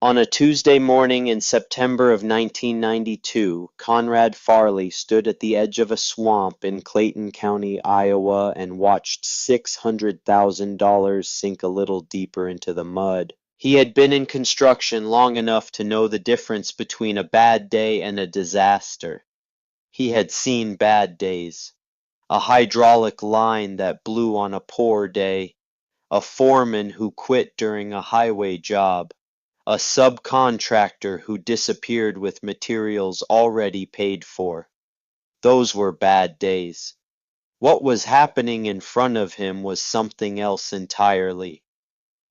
On a Tuesday morning in September of 1992, Conrad Farley stood at the edge of a swamp in Clayton County, Iowa, and watched $600,000 sink a little deeper into the mud. He had been in construction long enough to know the difference between a bad day and a disaster. He had seen bad days. A hydraulic line that blew on a poor day, a foreman who quit during a highway job, a subcontractor who disappeared with materials already paid for. Those were bad days. What was happening in front of him was something else entirely.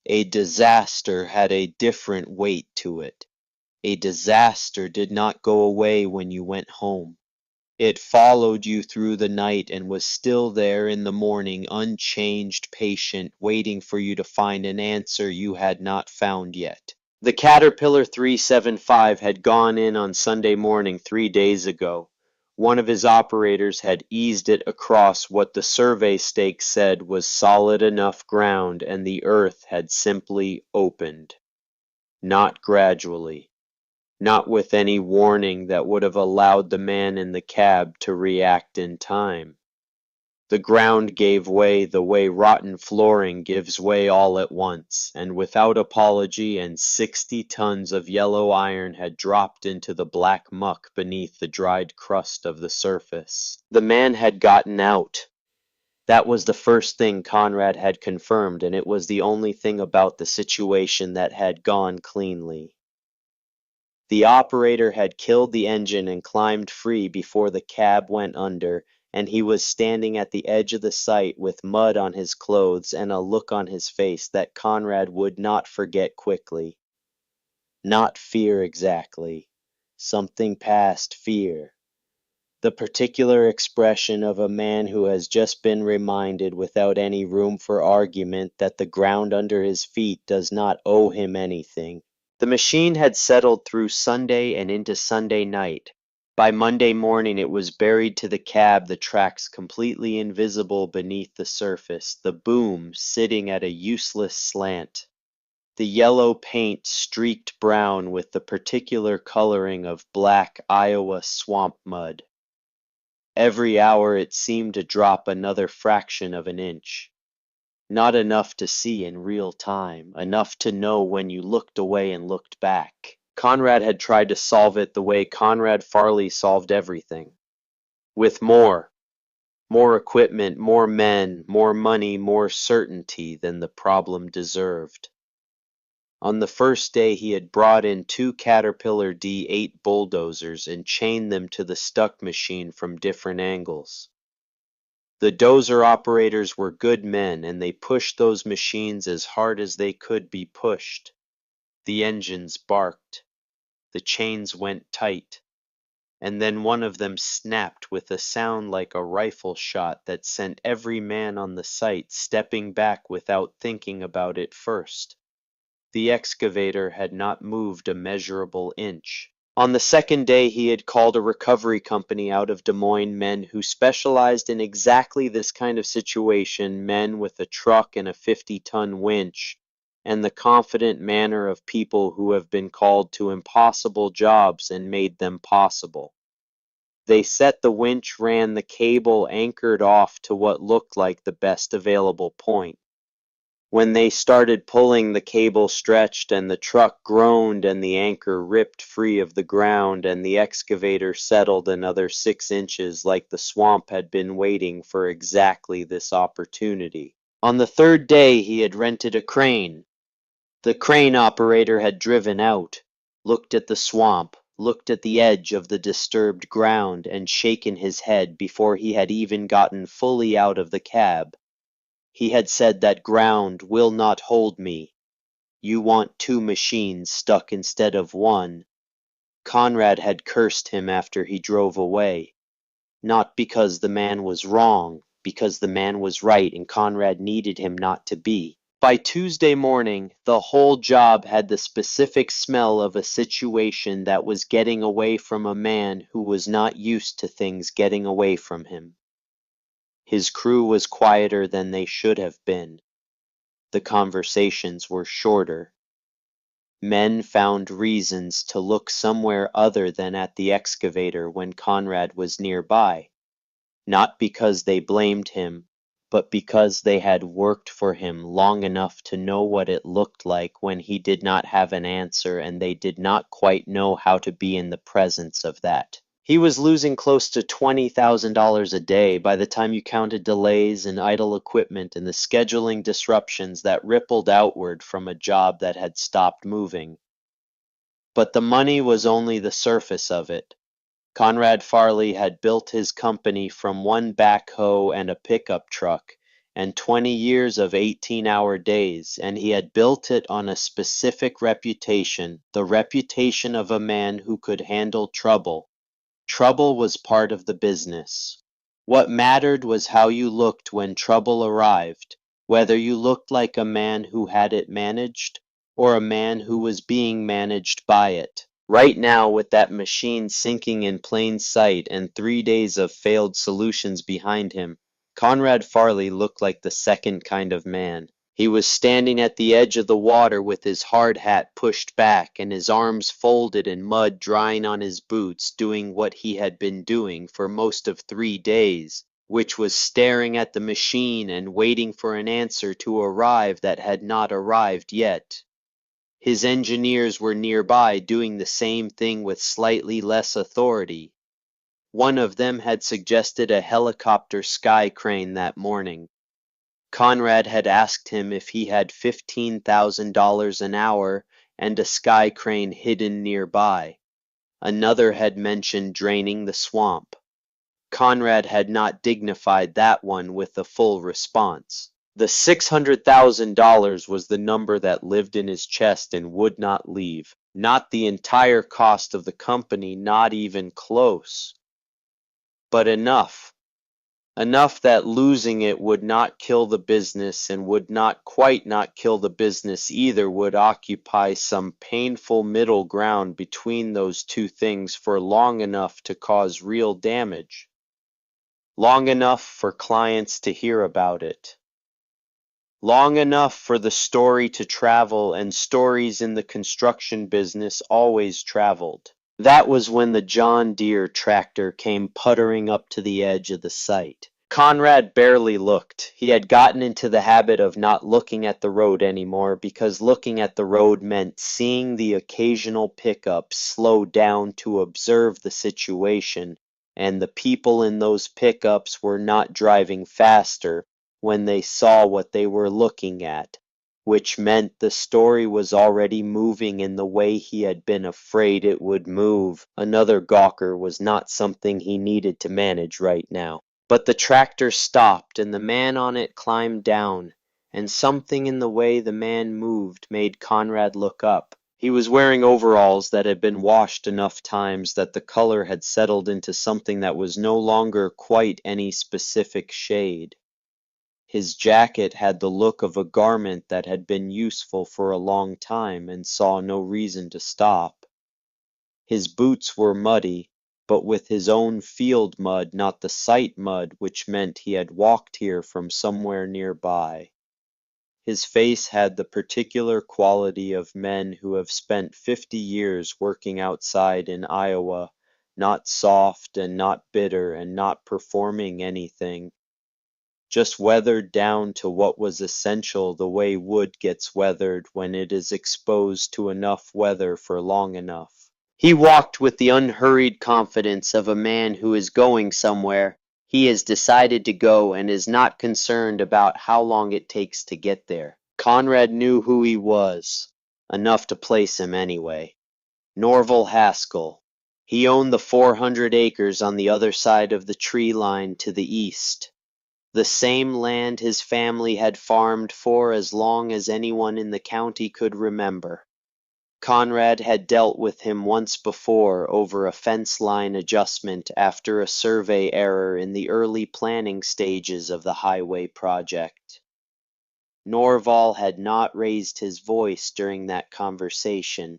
A disaster had a different weight to it. A disaster did not go away when you went home. It followed you through the night and was still there in the morning, unchanged, patient, waiting for you to find an answer you had not found yet. The Caterpillar 375 had gone in on Sunday morning 3 days ago. One of his operators had eased it across what the survey stake said was solid enough ground, and the earth had simply opened. Not gradually. Not with any warning that would have allowed the man in the cab to react in time. The ground gave way the way rotten flooring gives way all at once, and without apology, and 60 tons of yellow iron had dropped into the black muck beneath the dried crust of the surface. The man had gotten out. That was the first thing Conrad had confirmed, and it was the only thing about the situation that had gone cleanly. The operator had killed the engine and climbed free before the cab went under, and he was standing at the edge of the site with mud on his clothes and a look on his face that Conrad would not forget quickly. Not fear exactly. Something past fear. The particular expression of a man who has just been reminded without any room for argument that the ground under his feet does not owe him anything. The machine had settled through Sunday and into Sunday night. By Monday morning it was buried to the cab, the tracks completely invisible beneath the surface, the boom sitting at a useless slant. The yellow paint streaked brown with the particular coloring of black Iowa swamp mud. Every hour it seemed to drop another fraction of an inch. Not enough to see in real time, enough to know when you looked away and looked back. Conrad had tried to solve it the way Conrad Farley solved everything. With more equipment, more men, more money, more certainty than the problem deserved. On the first day he had brought in 2 Caterpillar D8 bulldozers and chained them to the stuck machine from different angles. The dozer operators were good men, and they pushed those machines as hard as they could be pushed. The engines barked. The chains went tight. And then one of them snapped with a sound like a rifle shot that sent every man on the site stepping back without thinking about it first. The excavator had not moved a measurable inch. On the second day he had called a recovery company out of Des Moines, men who specialized in exactly this kind of situation, men with a truck and a 50-ton winch, and the confident manner of people who have been called to impossible jobs and made them possible. They set the winch, ran the cable anchored off to what looked like the best available point. When they started pulling, the cable stretched and the truck groaned and the anchor ripped free of the ground and the excavator settled another 6 inches like the swamp had been waiting for exactly this opportunity. On the third day he had rented a crane. The crane operator had driven out, looked at the swamp, looked at the edge of the disturbed ground and shaken his head before he had even gotten fully out of the cab. He had said that ground will not hold me. You want 2 machines stuck instead of 1. Conrad had cursed him after he drove away. Not because the man was wrong, because the man was right and Conrad needed him not to be. By Tuesday morning, the whole job had the specific smell of a situation that was getting away from a man who was not used to things getting away from him. His crew was quieter than they should have been. The conversations were shorter. Men found reasons to look somewhere other than at the excavator when Conrad was nearby, not because they blamed him, but because they had worked for him long enough to know what it looked like when he did not have an answer and they did not quite know how to be in the presence of that. He was losing close to $20,000 a day by the time you counted delays and idle equipment and the scheduling disruptions that rippled outward from a job that had stopped moving. But the money was only the surface of it. Conrad Farley had built his company from one backhoe and a pickup truck and 20 years of 18-hour days, and he had built it on a specific reputation, the reputation of a man who could handle trouble. Trouble was part of the business. What mattered was how you looked when trouble arrived, whether you looked like a man who had it managed or a man who was being managed by it. Right now, with that machine sinking in plain sight and 3 days of failed solutions behind him, Conrad Farley looked like the second kind of man. He was standing at the edge of the water with his hard hat pushed back and his arms folded and mud drying on his boots, doing what he had been doing for most of 3 days, which was staring at the machine and waiting for an answer to arrive that had not arrived yet. His engineers were nearby doing the same thing with slightly less authority. One of them had suggested a helicopter sky crane that morning. Conrad had asked him if he had $15,000 an hour and a sky crane hidden nearby. Another had mentioned draining the swamp. Conrad had not dignified that one with a full response. The $600,000 was the number that lived in his chest and would not leave. Not the entire cost of the company, not even close. But enough. Enough that losing it would not kill the business and would not quite not kill the business either, would occupy some painful middle ground between those two things for long enough to cause real damage. Long enough for clients to hear about it. Long enough for the story to travel, and stories in the construction business always traveled. That was when the John Deere tractor came puttering up to the edge of the site. Conrad barely looked. He had gotten into the habit of not looking at the road anymore because looking at the road meant seeing the occasional pickup slow down to observe the situation, and the people in those pickups were not driving faster when they saw what they were looking at, which meant the story was already moving in the way he had been afraid it would move. Another gawker was not something he needed to manage right now. But the tractor stopped and the man on it climbed down, and something in the way the man moved made Conrad look up. He was wearing overalls that had been washed enough times that the color had settled into something that was no longer quite any specific shade. His jacket had the look of a garment that had been useful for a long time and saw no reason to stop. His boots were muddy, but with his own field mud, not the site mud, which meant he had walked here from somewhere nearby. His face had the particular quality of men who have spent 50 years working outside in Iowa, not soft and not bitter and not performing anything, just weathered down to what was essential, the way wood gets weathered when it is exposed to enough weather for long enough. He walked with the unhurried confidence of a man who is going somewhere. He has decided to go and is not concerned about how long it takes to get there. Conrad knew who he was, enough to place him anyway. Norval Haskell. He owned the 400 acres on the other side of the tree line to the east. The same land his family had farmed for as long as anyone in the county could remember. Conrad had dealt with him once before over a fence line adjustment after a survey error in the early planning stages of the highway project. Norval had not raised his voice during that conversation.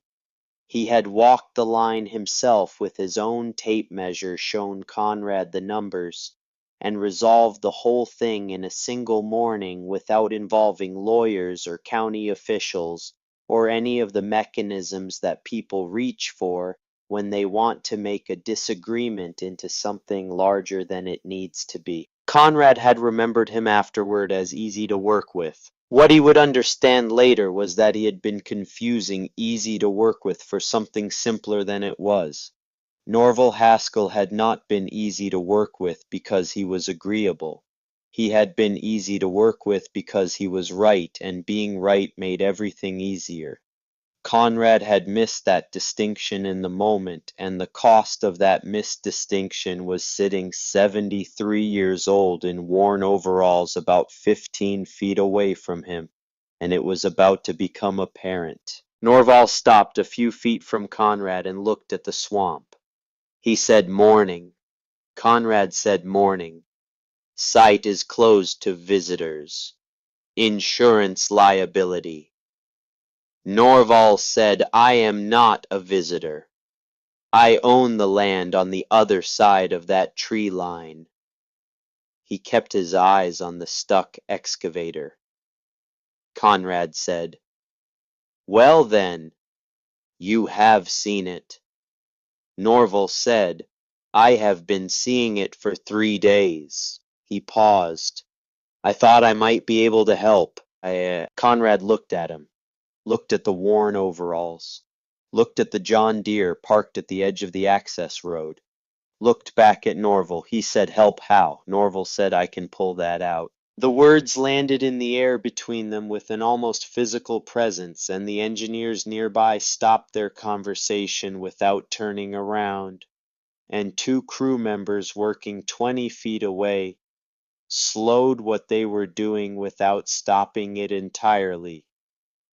He had walked the line himself with his own tape measure, shown Conrad the numbers, and resolved the whole thing in a single morning without involving lawyers or county officials or any of the mechanisms that people reach for when they want to make a disagreement into something larger than it needs to be. Conrad had remembered him afterward as easy to work with. What he would understand later was that he had been confusing easy to work with for something simpler than it was. Norval Haskell had not been easy to work with because he was agreeable. He had been easy to work with because he was right, and being right made everything easier. Conrad had missed that distinction in the moment, and the cost of that missed distinction was sitting 73 years old in worn overalls about 15 feet away from him, and it was about to become apparent. Norval stopped a few feet from Conrad and looked at the swamp. He said, "Morning." Conrad said, "Morning. Site is closed to visitors. Insurance liability." Norval said, "I am not a visitor. I own the land on the other side of that tree line." He kept his eyes on the stuck excavator. Conrad said, "Well then, you have seen it." Norval said, "I have been seeing it for 3 days." He paused. "I thought I might be able to help." Conrad looked at him, looked at the worn overalls, looked at the John Deere parked at the edge of the access road, looked back at Norval. He said, "Help how?" Norval said, "I can pull that out." The words landed in the air between them with an almost physical presence, and the engineers nearby stopped their conversation without turning around, and two crew members working 20 feet away slowed what they were doing without stopping it entirely,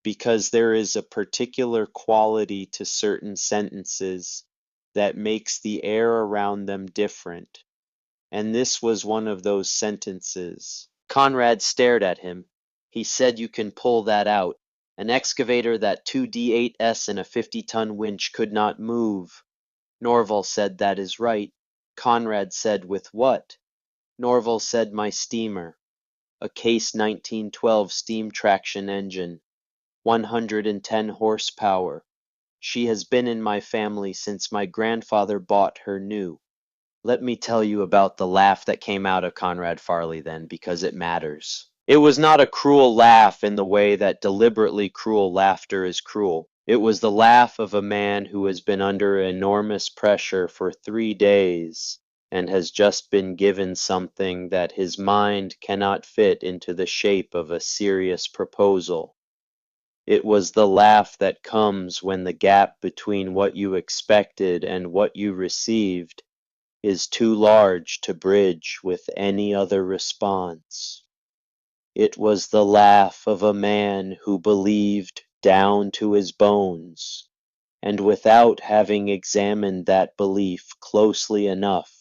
because there is a particular quality to certain sentences that makes the air around them different, and this was one of those sentences. Conrad stared at him. He said, "You can pull that out. An excavator that 2 D8s and a 50-ton winch could not move." Norval said, "That is right." Conrad said, "With what?" Norval said, "My steamer. A Case 1912 steam traction engine. 110 horsepower. She has been in my family since my grandfather bought her new." Let me tell you about the laugh that came out of Conrad Farley then, because it matters. It was not a cruel laugh in the way that deliberately cruel laughter is cruel. It was the laugh of a man who has been under enormous pressure for 3 days and has just been given something that his mind cannot fit into the shape of a serious proposal. It was the laugh that comes when the gap between what you expected and what you received is too large to bridge with any other response. It was the laugh of a man who believed down to his bones, and without having examined that belief closely enough,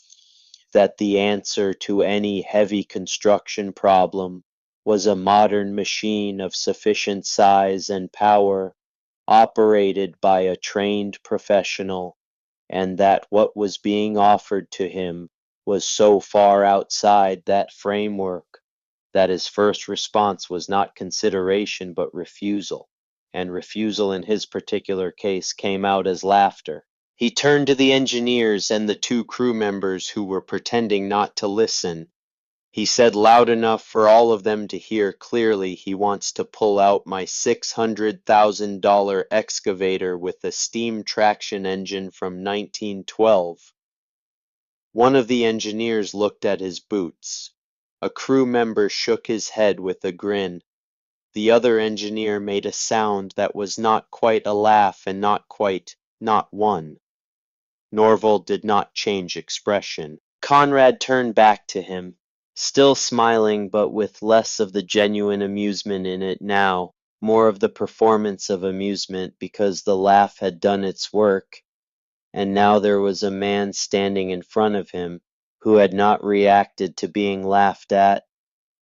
that the answer to any heavy construction problem was a modern machine of sufficient size and power, operated by a trained professional, and that what was being offered to him was so far outside that framework that his first response was not consideration but refusal, and refusal in his particular case came out as laughter. He turned to the engineers and the two crew members who were pretending not to listen. He said loud enough for all of them to hear clearly, "He wants to pull out my $600,000 excavator with a steam traction engine from 1912. One of the engineers looked at his boots. A crew member shook his head with a grin. The other engineer made a sound that was not quite a laugh and not one. Norval did not change expression. Conrad turned back to him, still smiling, but with less of the genuine amusement in it now, more of the performance of amusement, because the laugh had done its work, and now there was a man standing in front of him who had not reacted to being laughed at,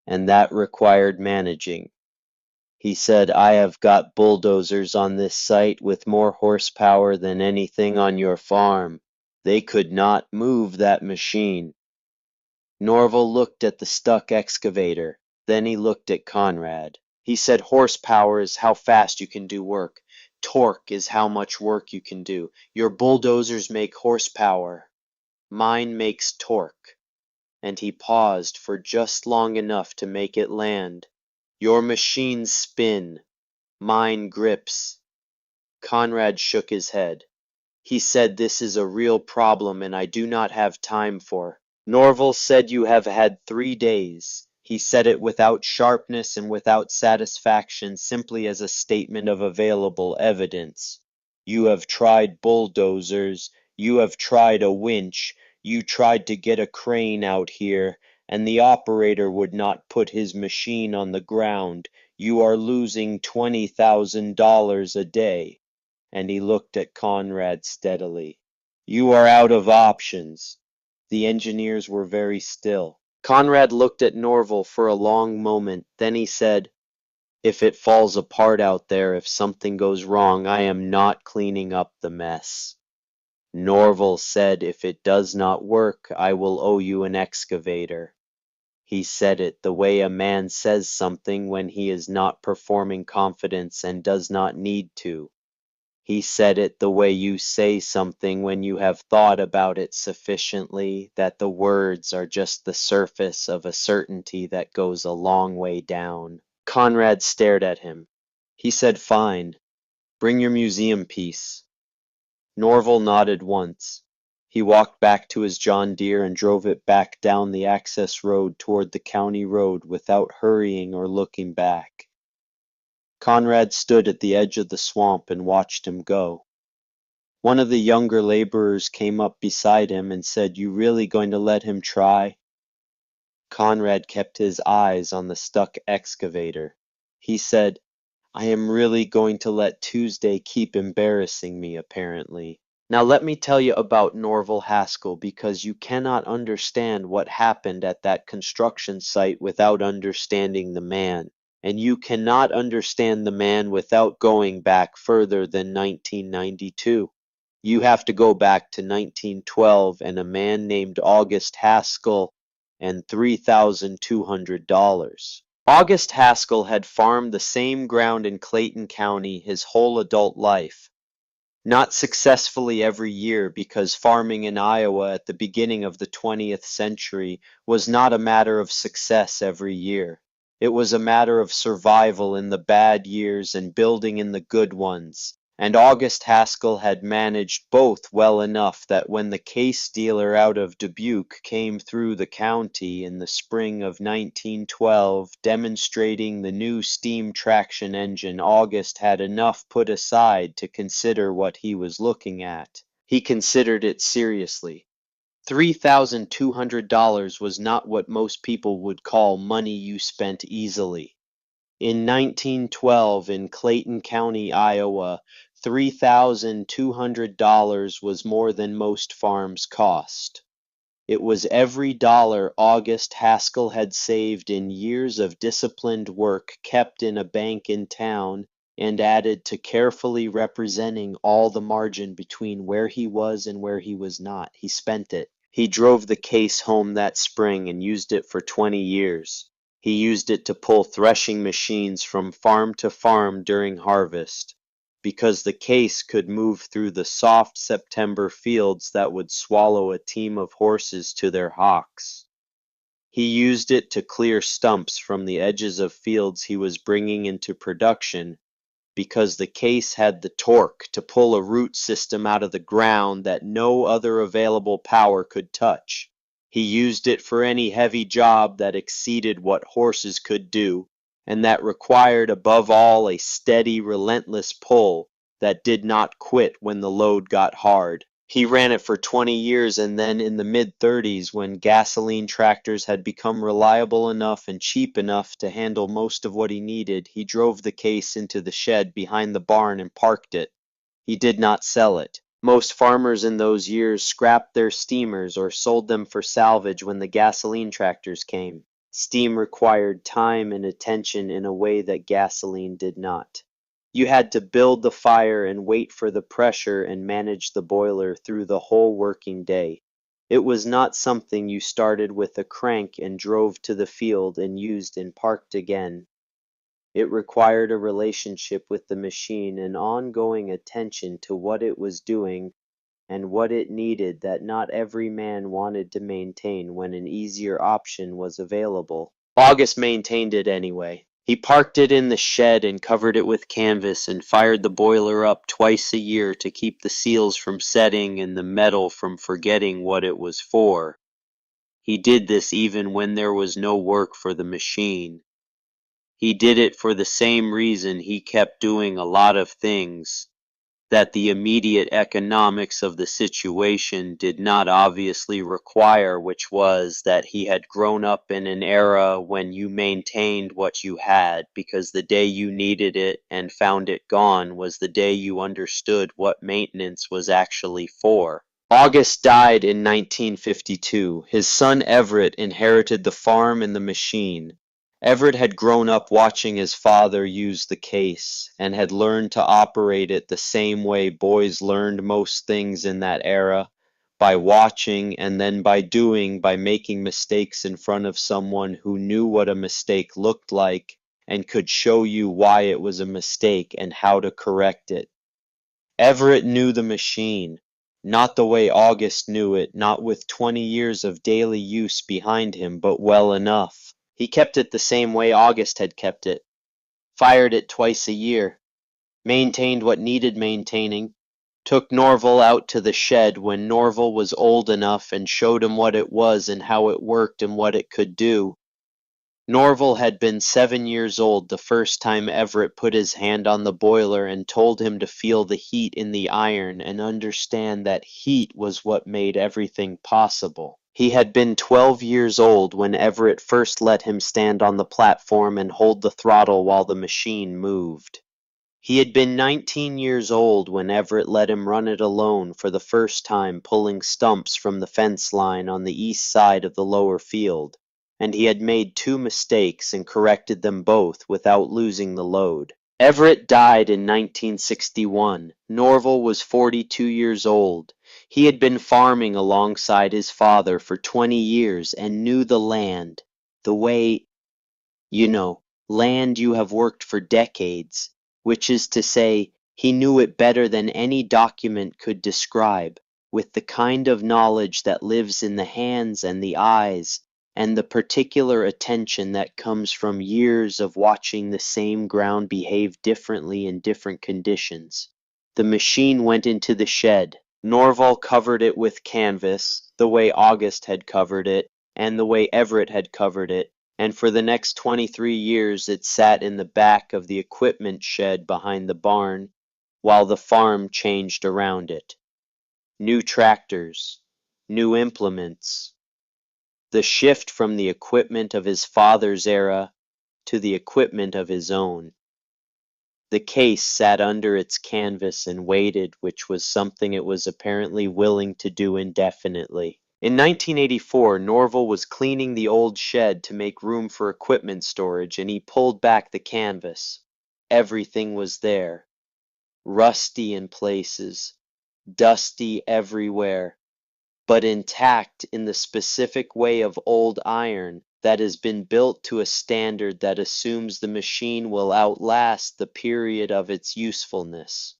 and that required managing. He said, "I have got bulldozers on this site with more horsepower than anything on your farm. They could not move that machine." Norval looked at the stuck excavator. Then he looked at Conrad. He said, "Horsepower is how fast you can do work. Torque is how much work you can do. Your bulldozers make horsepower. Mine makes torque. And he paused for just long enough to make it land. Your machines spin. Mine grips. Conrad shook his head. He said, "This is a real problem and I do not have time for." Norval said, "You have had 3 days." He said it without sharpness and without satisfaction, simply as a statement of available evidence. "You have tried bulldozers, you have tried a winch, you tried to get a crane out here, and the operator would not put his machine on the ground. You are losing $20,000 a day." And he looked at Conrad steadily. "You are out of options." The engineers were very still. Conrad looked at Norval for a long moment, then he said, "If it falls apart out there, if something goes wrong, I am not cleaning up the mess." Norval said, "If it does not work, I will owe you an excavator." He said it the way a man says something when he is not performing confidence and does not need to. He said it the way you say something when you have thought about it sufficiently that the words are just the surface of a certainty that goes a long way down. Conrad stared at him. He said, "Fine. Bring your museum piece." Norval nodded once. He walked back to his John Deere and drove it back down the access road toward the county road without hurrying or looking back. Conrad stood at the edge of the swamp and watched him go. One of the younger laborers came up beside him and said, "You really going to let him try?" Conrad kept his eyes on the stuck excavator. He said, "I am really going to let Tuesday keep embarrassing me, apparently." Now let me tell you about Norval Haskell, because you cannot understand what happened at that construction site without understanding the man. And you cannot understand the man without going back further than 1992. You have to go back to 1912 and a man named August Haskell and $3,200. August Haskell had farmed the same ground in Clayton County his whole adult life. Not successfully every year, because farming in Iowa at the beginning of the 20th century was not a matter of success every year. It was a matter of survival in the bad years and building in the good ones. And August Haskell had managed both well enough that when the case dealer out of Dubuque came through the county in the spring of 1912 demonstrating the new steam traction engine, August had enough put aside to consider what he was looking at. He considered it seriously. $3,200 was not what most people would call money you spent easily. In 1912, in Clayton County, Iowa, $3,200 was more than most farms cost. It was every dollar August Haskell had saved in years of disciplined work kept in a bank in town and added to carefully representing all the margin between where he was and where he was not. He spent it. He drove the case home that spring and used it for 20 years. He used it to pull threshing machines from farm to farm during harvest, because the case could move through the soft September fields that would swallow a team of horses to their hocks. He used it to clear stumps from the edges of fields he was bringing into production, because the case had the torque to pull a root system out of the ground that no other available power could touch. He used it for any heavy job that exceeded what horses could do, and that required above all a steady, relentless pull that did not quit when the load got hard. He ran it for 20 years, and then in the mid-30s, when gasoline tractors had become reliable enough and cheap enough to handle most of what he needed, he drove the case into the shed behind the barn and parked it. He did not sell it. Most farmers in those years scrapped their steamers or sold them for salvage when the gasoline tractors came. Steam required time and attention in a way that gasoline did not. You had to build the fire and wait for the pressure and manage the boiler through the whole working day. It was not something you started with a crank and drove to the field and used and parked again. It required a relationship with the machine and ongoing attention to what it was doing and what it needed that not every man wanted to maintain when an easier option was available. August maintained it anyway. He parked it in the shed and covered it with canvas and fired the boiler up twice a year to keep the seals from setting and the metal from forgetting what it was for. He did this even when there was no work for the machine. He did it for the same reason he kept doing a lot of things, that the immediate economics of the situation did not obviously require, which was that he had grown up in an era when you maintained what you had, because the day you needed it and found it gone was the day you understood what maintenance was actually for. August died in 1952. His son Everett inherited the farm and the machine. Everett had grown up watching his father use the case, and had learned to operate it the same way boys learned most things in that era, by watching and then by doing, by making mistakes in front of someone who knew what a mistake looked like and could show you why it was a mistake and how to correct it. Everett knew the machine, not the way August knew it, not with 20 years of daily use behind him, but well enough. He kept it the same way August had kept it, fired it twice a year, maintained what needed maintaining, took Norval out to the shed when Norval was old enough and showed him what it was and how it worked and what it could do. Norval had been 7 years old the first time Everett put his hand on the boiler and told him to feel the heat in the iron and understand that heat was what made everything possible. He had been 12 years old when Everett first let him stand on the platform and hold the throttle while the machine moved. He had been 19 years old when Everett let him run it alone for the first time, pulling stumps from the fence line on the east side of the lower field, and he had made 2 mistakes and corrected them both without losing the load. Everett died in 1961. Norval was 42 years old. He had been farming alongside his father for 20 years and knew the land, the way, land you have worked for decades, which is to say, he knew it better than any document could describe, with the kind of knowledge that lives in the hands and the eyes, and the particular attention that comes from years of watching the same ground behave differently in different conditions. The machine went into the shed. Norval covered it with canvas, the way August had covered it, and the way Everett had covered it, and for the next 23 years it sat in the back of the equipment shed behind the barn, while the farm changed around it. New tractors, new implements. The shift from the equipment of his father's era to the equipment of his own. The case sat under its canvas and waited, which was something it was apparently willing to do indefinitely. In 1984, Norval was cleaning the old shed to make room for equipment storage, and he pulled back the canvas. Everything was there, rusty in places, dusty everywhere, but intact in the specific way of old iron that has been built to a standard that assumes the machine will outlast the period of its usefulness.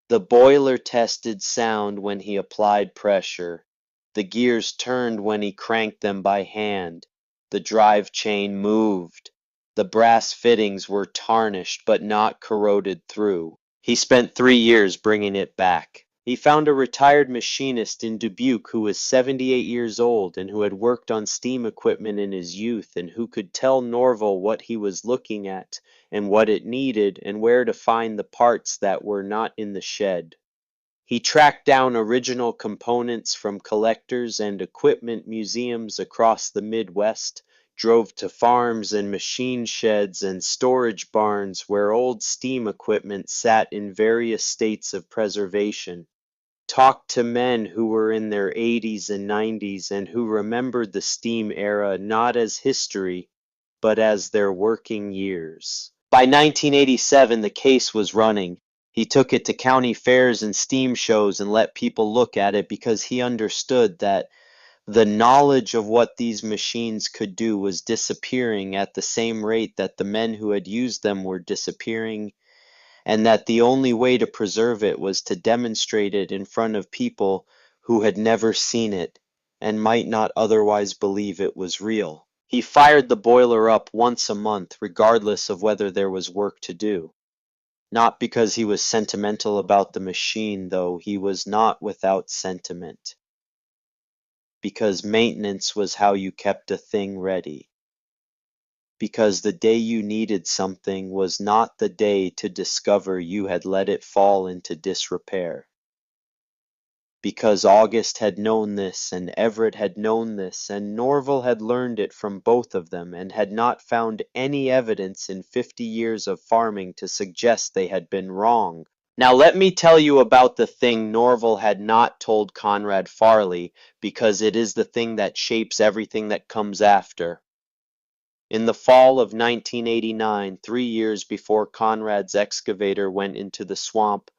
The boiler tested sound when he applied pressure. The gears turned when he cranked them by hand. The drive chain moved. The brass fittings were tarnished but not corroded through. He spent 3 years bringing it back. He found a retired machinist in Dubuque who was 78 years old and who had worked on steam equipment in his youth and who could tell Norval what he was looking at and what it needed and where to find the parts that were not in the shed. He tracked down original components from collectors and equipment museums across the Midwest, drove to farms and machine sheds and storage barns where old steam equipment sat in various states of preservation, talked to men who were in their 80s and 90s and who remembered the steam era not as history, but as their working years. By 1987, the case was running. He took it to county fairs and steam shows and let people look at it because he understood that The knowledge of what these machines could do was disappearing at the same rate that the men who had used them were disappearing, and that the only way to preserve it was to demonstrate it in front of people who had never seen it and might not otherwise believe it was real. He fired the boiler up once a month, regardless of whether there was work to do. Not because he was sentimental about the machine, though he was not without sentiment. Because maintenance was how you kept a thing ready. Because the day you needed something was not the day to discover you had let it fall into disrepair. Because August had known this, and Everett had known this, and Norval had learned it from both of them, and had not found any evidence in 50 years of farming to suggest they had been wrong. Now let me tell you about the thing Norval had not told Conrad Farley, because it is the thing that shapes everything that comes after. In the fall of 1989, 3 years before Conrad's excavator went into the swamp,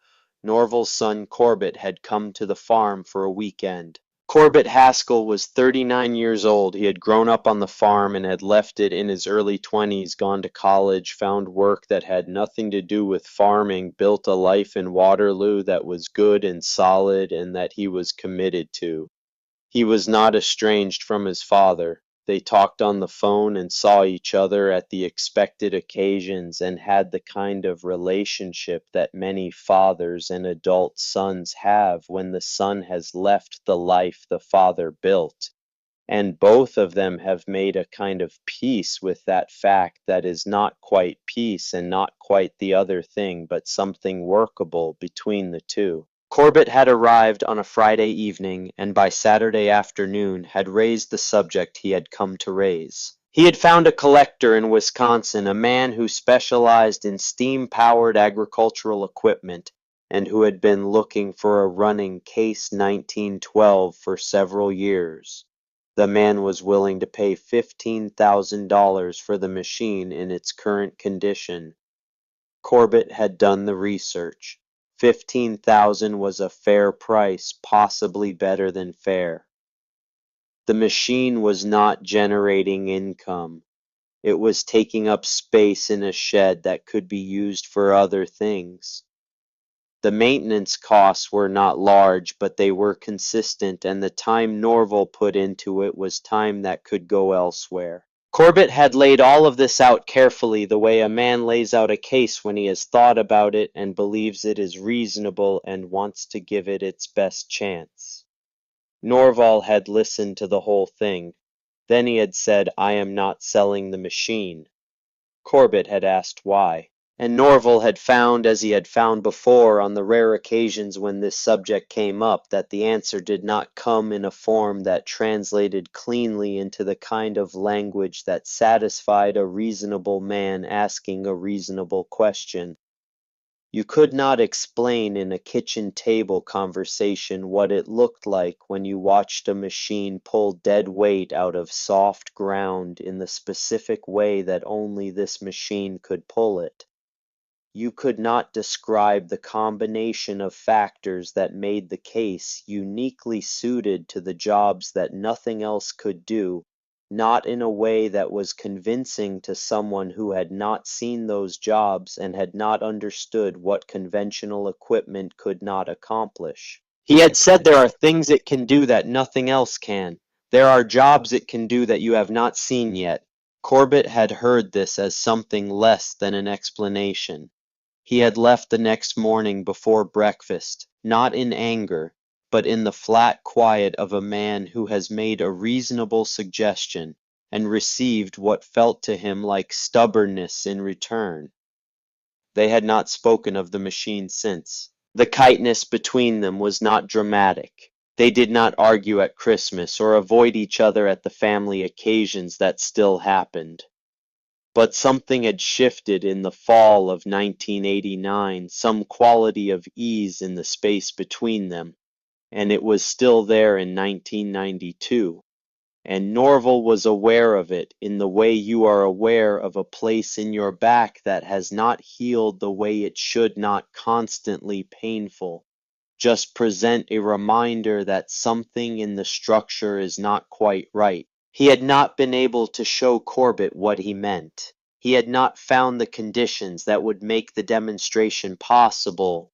Norval's son Corbett had come to the farm for a weekend. Corbett Haskell was 39 years old. He had grown up on the farm and had left it in his early 20s, gone to college, found work that had nothing to do with farming, built a life in Waterloo that was good and solid and that he was committed to. He was not estranged from his father. They talked on the phone and saw each other at the expected occasions and had the kind of relationship that many fathers and adult sons have when the son has left the life the father built. And both of them have made a kind of peace with that fact that is not quite peace and not quite the other thing, but something workable between the two. Corbett had arrived on a Friday evening, and by Saturday afternoon had raised the subject he had come to raise. He had found a collector in Wisconsin, a man who specialized in steam-powered agricultural equipment, and who had been looking for a running Case 1912 for several years. The man was willing to pay $15,000 for the machine in its current condition. Corbett had done the research. 15,000 was a fair price, possibly better than fair. The machine was not generating income. It was taking up space in a shed that could be used for other things. The maintenance costs were not large, but they were consistent, and the time Norval put into it was time that could go elsewhere. Corbett had laid all of this out carefully, the way a man lays out a case when he has thought about it and believes it is reasonable and wants to give it its best chance. Norval had listened to the whole thing. Then he had said, "I am not selling the machine." Corbett had asked why. And Norval had found, as he had found before on the rare occasions when this subject came up, that the answer did not come in a form that translated cleanly into the kind of language that satisfied a reasonable man asking a reasonable question. You could not explain in a kitchen table conversation what it looked like when you watched a machine pull dead weight out of soft ground in the specific way that only this machine could pull it. You could not describe the combination of factors that made the case uniquely suited to the jobs that nothing else could do, not in a way that was convincing to someone who had not seen those jobs and had not understood what conventional equipment could not accomplish. He had said there are things it can do that nothing else can. There are jobs it can do that you have not seen yet. Corbett had heard this as something less than an explanation. He had left the next morning before breakfast, not in anger, but in the flat quiet of a man who has made a reasonable suggestion and received what felt to him like stubbornness in return. They had not spoken of the machine since. The kiteness between them was not dramatic. They did not argue at Christmas or avoid each other at the family occasions that still happened. But something had shifted in the fall of 1989, some quality of ease in the space between them, and it was still there in 1992. And Norval was aware of it in the way you are aware of a place in your back that has not healed the way it should, not constantly painful, just present a reminder that something in the structure is not quite right. He had not been able to show Corbett what he meant. He had not found the conditions that would make the demonstration possible.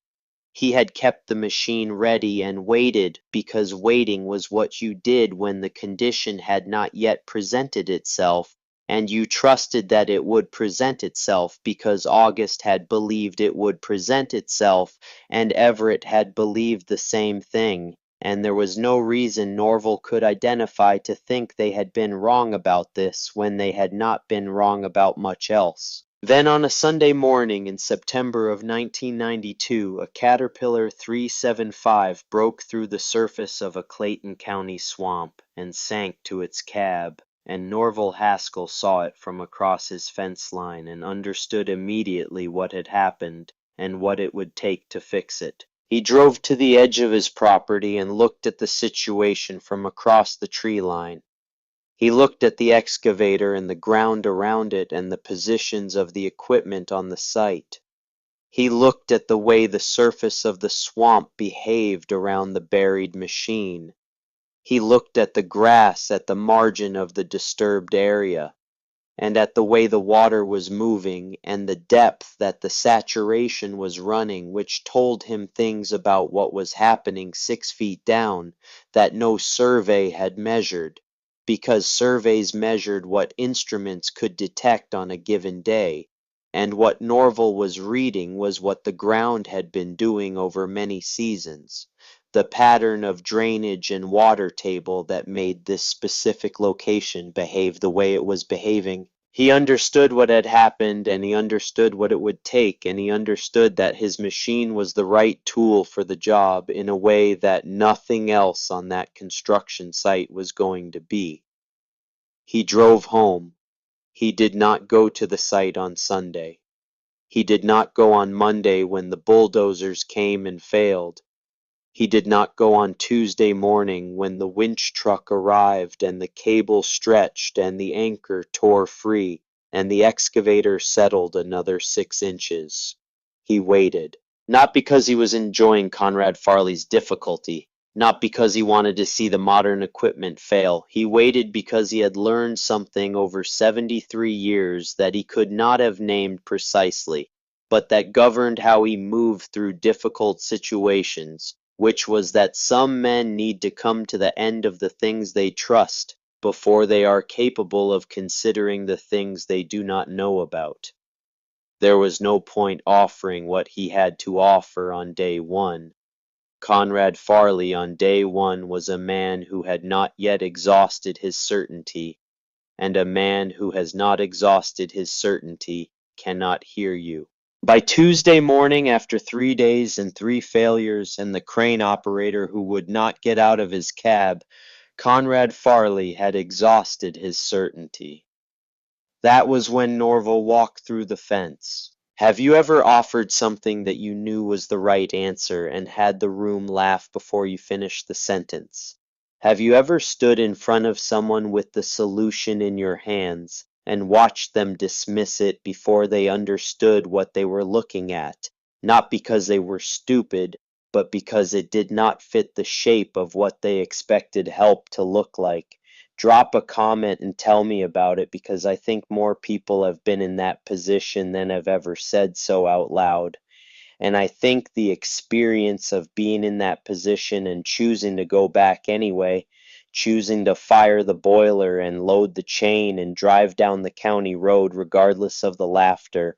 He had kept the machine ready and waited because waiting was what you did when the condition had not yet presented itself, and you trusted that it would present itself because August had believed it would present itself, and Everett had believed the same thing, and there was no reason Norval could identify to think they had been wrong about this when they had not been wrong about much else. Then on a Sunday morning in September of 1992, a Caterpillar 375 broke through the surface of a Clayton County swamp and sank to its cab, and Norval Haskell saw it from across his fence line and understood immediately what had happened and what it would take to fix it. He drove to the edge of his property and looked at the situation from across the tree line. He looked at the excavator and the ground around it and the positions of the equipment on the site. He looked at the way the surface of the swamp behaved around the buried machine. He looked at the grass at the margin of the disturbed area, and at the way the water was moving and the depth that the saturation was running, which told him things about what was happening 6 feet down that no survey had measured, because surveys measured what instruments could detect on a given day, and what Norval was reading was what the ground had been doing over many seasons, the pattern of drainage and water table that made this specific location behave the way it was behaving. He understood what had happened, and he understood what it would take, and he understood that his machine was the right tool for the job in a way that nothing else on that construction site was going to be. He drove home. He did not go to the site on Sunday. He did not go on Monday when the bulldozers came and failed. He did not go on Tuesday morning when the winch truck arrived and the cable stretched and the anchor tore free and the excavator settled another 6 inches. He waited, not because he was enjoying Conrad Farley's difficulty, not because he wanted to see the modern equipment fail. He waited because he had learned something over 73 years that he could not have named precisely, but that governed how he moved through difficult situations, which was that some men need to come to the end of the things they trust before they are capable of considering the things they do not know about. There was no point offering what he had to offer on day one. Conrad Farley on day one was a man who had not yet exhausted his certainty, and a man who has not exhausted his certainty cannot hear you. By Tuesday morning, after 3 days and 3 failures, and the crane operator who would not get out of his cab, Conrad Farley had exhausted his certainty. That was when Norval walked through the fence. Have you ever offered something that you knew was the right answer and had the room laugh before you finished the sentence? Have you ever stood in front of someone with the solution in your hands and watched them dismiss it before they understood what they were looking at, not because they were stupid, but because it did not fit the shape of what they expected help to look like? Drop a comment and tell me about it, because I think more people have been in that position than have ever said so out loud. And I think the experience of being in that position and choosing to go back anyway, choosing to fire the boiler and load the chain and drive down the county road regardless of the laughter,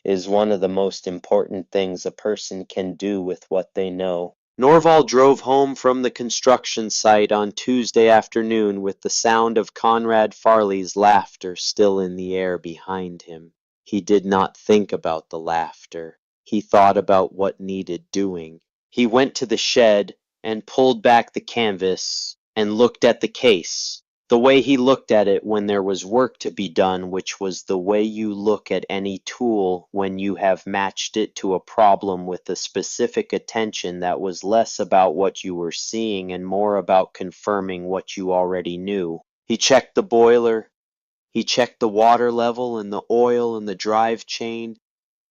is one of the most important things a person can do with what they know. Norval drove home from the construction site on Tuesday afternoon with the sound of Conrad Farley's laughter still in the air behind him. He did not think about the laughter. He thought about what needed doing. He went to the shed and pulled back the canvas and looked at the case, the way he looked at it when there was work to be done, which was the way you look at any tool when you have matched it to a problem with a specific attention that was less about what you were seeing and more about confirming what you already knew. He checked the boiler. He checked the water level and the oil and the drive chain.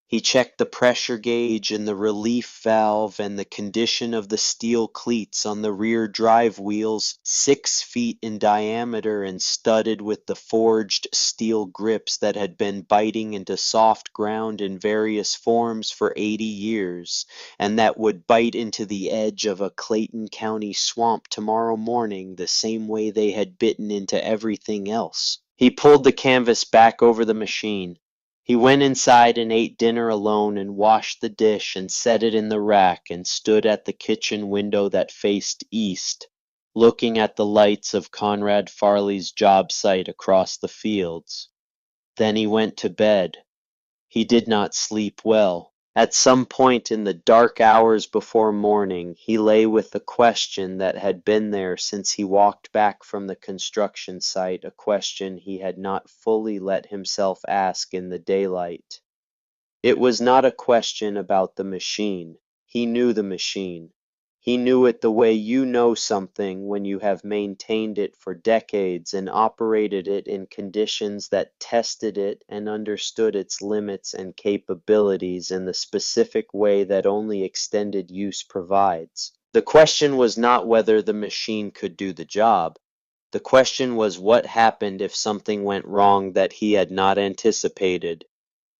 He checked the pressure gauge and the relief valve and the condition of the steel cleats on the rear drive wheels, 6 feet in diameter and studded with the forged steel grips that had been biting into soft ground in various forms for 80 years, and that would bite into the edge of a Clayton County swamp tomorrow morning the same way they had bitten into everything else. He pulled the canvas back over the machine. He went inside and ate dinner alone and washed the dish and set it in the rack and stood at the kitchen window that faced east, looking at the lights of Conrad Farley's job site across the fields. Then he went to bed. He did not sleep well. At some point in the dark hours before morning, he lay with a question that had been there since he walked back from the construction site, a question he had not fully let himself ask in the daylight. It was not a question about the machine. He knew the machine. He knew it the way you know something when you have maintained it for decades and operated it in conditions that tested it and understood its limits and capabilities in the specific way that only extended use provides. The question was not whether the machine could do the job. The question was what happened if something went wrong that he had not anticipated.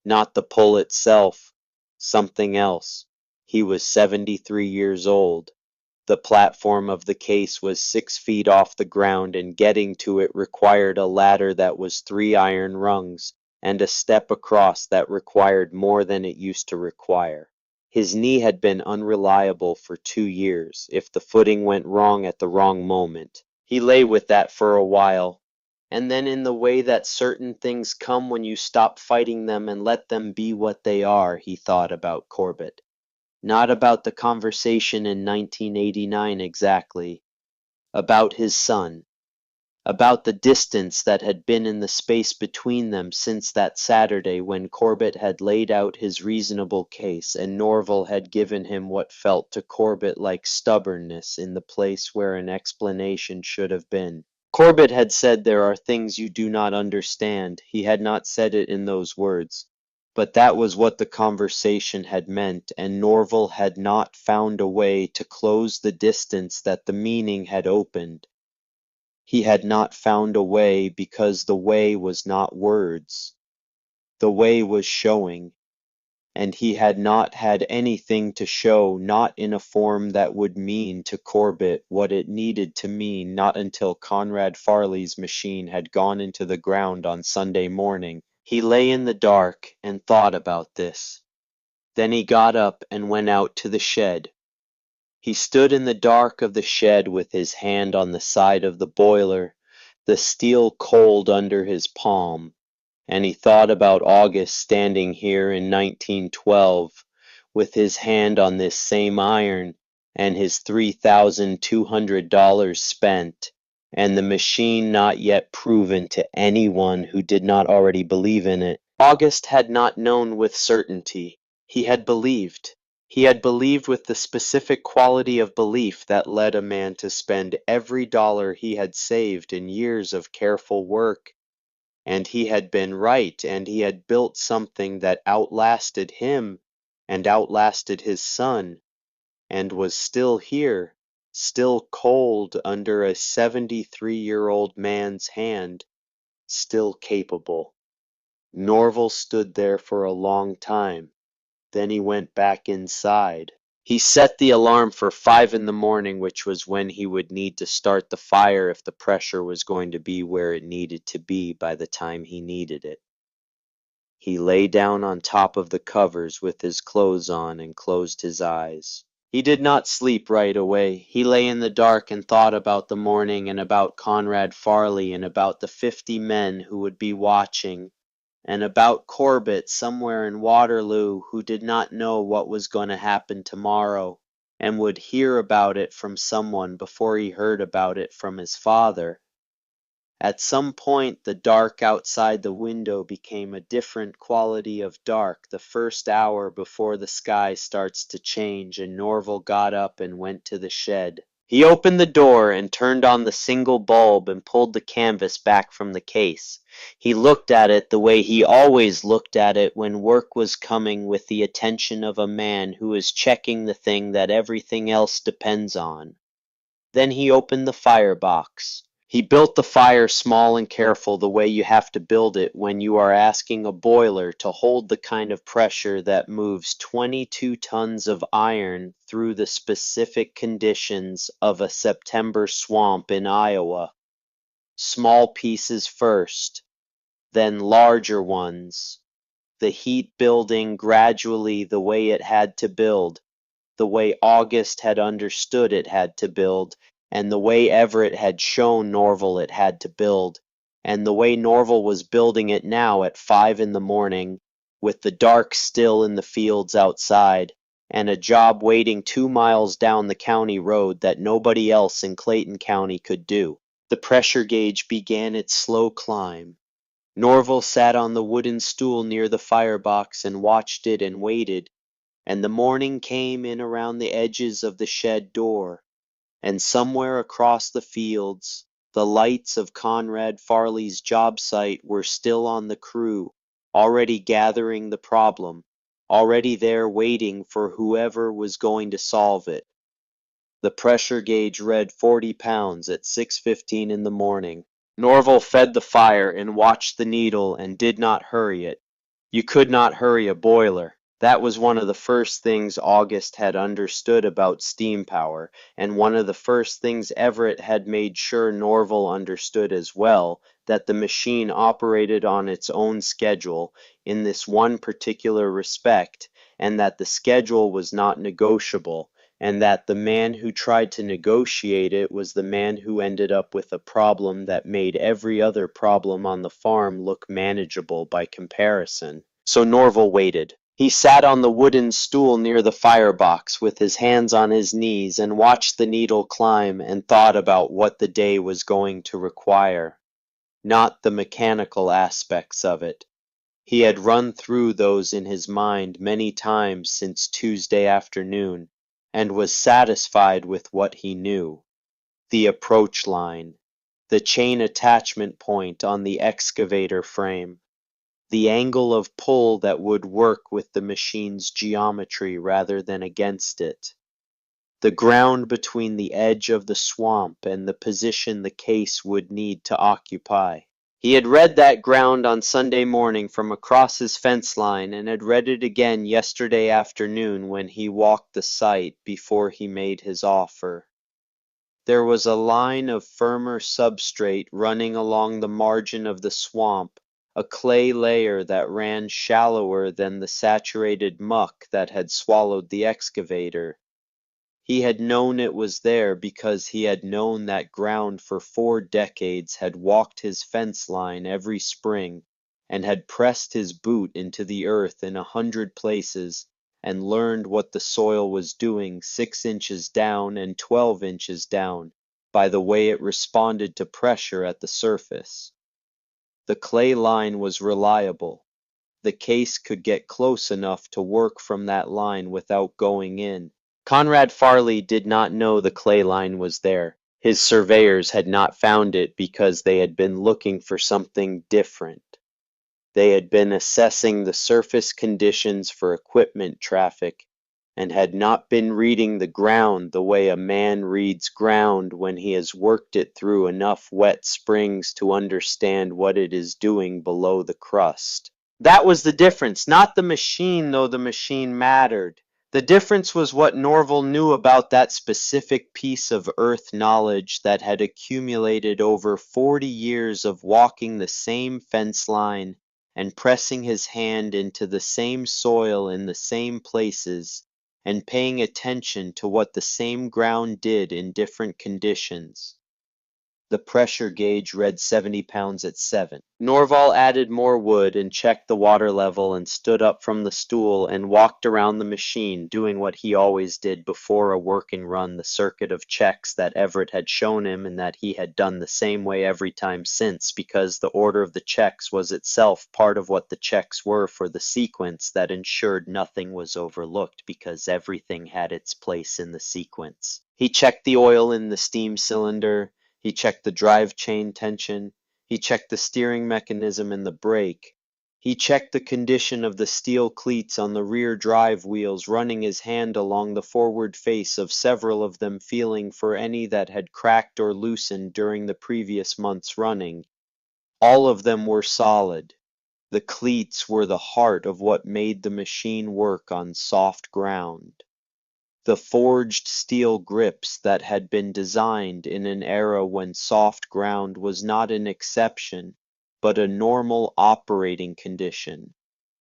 Not the pull itself, something else. He was 73 years old. The platform of the case was 6 feet off the ground, and getting to it required a ladder that was 3 iron rungs, and a step across that required more than it used to require. His knee had been unreliable for 2 years, if the footing went wrong at the wrong moment. He lay with that for a while. And then in the way that certain things come when you stop fighting them and let them be what they are, he thought about Corbett. Not about the conversation in 1989 exactly. About his son. About the distance that had been in the space between them since that Saturday when Corbett had laid out his reasonable case and Norval had given him what felt to Corbett like stubbornness in the place where an explanation should have been. Corbett had said there are things you do not understand. He had not said it in those words. But that was what the conversation had meant, and Norval had not found a way to close the distance that the meaning had opened. He had not found a way because the way was not words. The way was showing. And he had not had anything to show, not in a form that would mean to Corbett what it needed to mean, not until Conrad Farley's machine had gone into the ground on Sunday morning. He lay in the dark and thought about this. Then he got up and went out to the shed. He stood in the dark of the shed with his hand on the side of the boiler, the steel cold under his palm. And he thought about August standing here in 1912 with his hand on this same iron and his $3,200 spent and the machine not yet proven to anyone who did not already believe in it. August had not known with certainty. He had believed. He had believed with the specific quality of belief that led a man to spend every dollar he had saved in years of careful work. And he had been right, and he had built something that outlasted him and outlasted his son, and was still here, still cold under a 73-year-old man's hand, still capable. Norval stood there for a long time. Then he went back inside. He set the alarm for 5 in the morning, which was when he would need to start the fire if the pressure was going to be where it needed to be by the time he needed it. He lay down on top of the covers with his clothes on and closed his eyes. He did not sleep right away. He lay in the dark and thought about the morning and about Conrad Farley and about the 50 men who would be watching and about Corbett somewhere in Waterloo who did not know what was going to happen tomorrow and would hear about it from someone before he heard about it from his father. At some point the dark outside the window became a different quality of dark the first hour before the sky starts to change, and Norval got up and went to the shed. He opened the door and turned on the single bulb and pulled the canvas back from the case. He looked at it the way he always looked at it when work was coming, with the attention of a man who is checking the thing that everything else depends on. Then he opened the firebox. He built the fire small and careful, the way you have to build it when you are asking a boiler to hold the kind of pressure that moves 22 tons of iron through the specific conditions of a September swamp in Iowa. Small pieces first, then larger ones. The heat building gradually the way it had to build, the way August had understood it had to build, and the way Everett had shown Norval it had to build, and the way Norval was building it now at 5 in the morning, with the dark still in the fields outside, and a job waiting 2 miles down the county road that nobody else in Clayton County could do. The pressure gauge began its slow climb. Norval sat on the wooden stool near the firebox and watched it and waited, and the morning came in around the edges of the shed door, and somewhere across the fields, the lights of Conrad Farley's job site were still on the crew, already gathering the problem, already there waiting for whoever was going to solve it. The pressure gauge read 40 pounds at 6:15 in the morning. Norval fed the fire and watched the needle and did not hurry it. You could not hurry a boiler. That was one of the first things August had understood about steam power, and one of the first things Everett had made sure Norval understood as well, that the machine operated on its own schedule in this one particular respect, and that the schedule was not negotiable, and that the man who tried to negotiate it was the man who ended up with a problem that made every other problem on the farm look manageable by comparison. So Norval waited. He sat on the wooden stool near the firebox with his hands on his knees and watched the needle climb and thought about what the day was going to require, not the mechanical aspects of it. He had run through those in his mind many times since Tuesday afternoon, and was satisfied with what he knew. The approach line, the chain attachment point on the excavator frame, the angle of pull that would work with the machine's geometry rather than against it, the ground between the edge of the swamp and the position the case would need to occupy. He had read that ground on Sunday morning from across his fence line, and had read it again yesterday afternoon when he walked the site before he made his offer. There was a line of firmer substrate running along the margin of the swamp, a clay layer that ran shallower than the saturated muck that had swallowed the excavator. He had known it was there because he had known that ground for 4 decades, had walked his fence line every spring, and had pressed his boot into the earth in 100 places, and learned what the soil was doing 6 inches down and 12 inches down by the way it responded to pressure at the surface. The clay line was reliable. The case could get close enough to work from that line without going in. Conrad Farley did not know the clay line was there. His surveyors had not found it because they had been looking for something different. They had been assessing the surface conditions for equipment traffic, and had not been reading the ground the way a man reads ground when he has worked it through enough wet springs to understand what it is doing below the crust. That was the difference, not the machine, though the machine mattered. The difference was what Norval knew about that specific piece of earth knowledge that had accumulated over 40 years of walking the same fence line and pressing his hand into the same soil in the same places, and paying attention to what the same ground did in different conditions. The pressure gauge read 70 pounds at 7. Norval added more wood and checked the water level and stood up from the stool and walked around the machine, doing what he always did before a working run, the circuit of checks that Everett had shown him and that he had done the same way every time since, because the order of the checks was itself part of what the checks were for the sequence that ensured nothing was overlooked because everything had its place in the sequence. He checked the oil in the steam cylinder, he checked the drive chain tension, he checked the steering mechanism and the brake. He checked the condition of the steel cleats on the rear drive wheels, running his hand along the forward face of several of them, feeling for any that had cracked or loosened during the previous month's running. All of them were solid. The cleats were the heart of what made the machine work on soft ground. The forged steel grips that had been designed in an era when soft ground was not an exception, but a normal operating condition,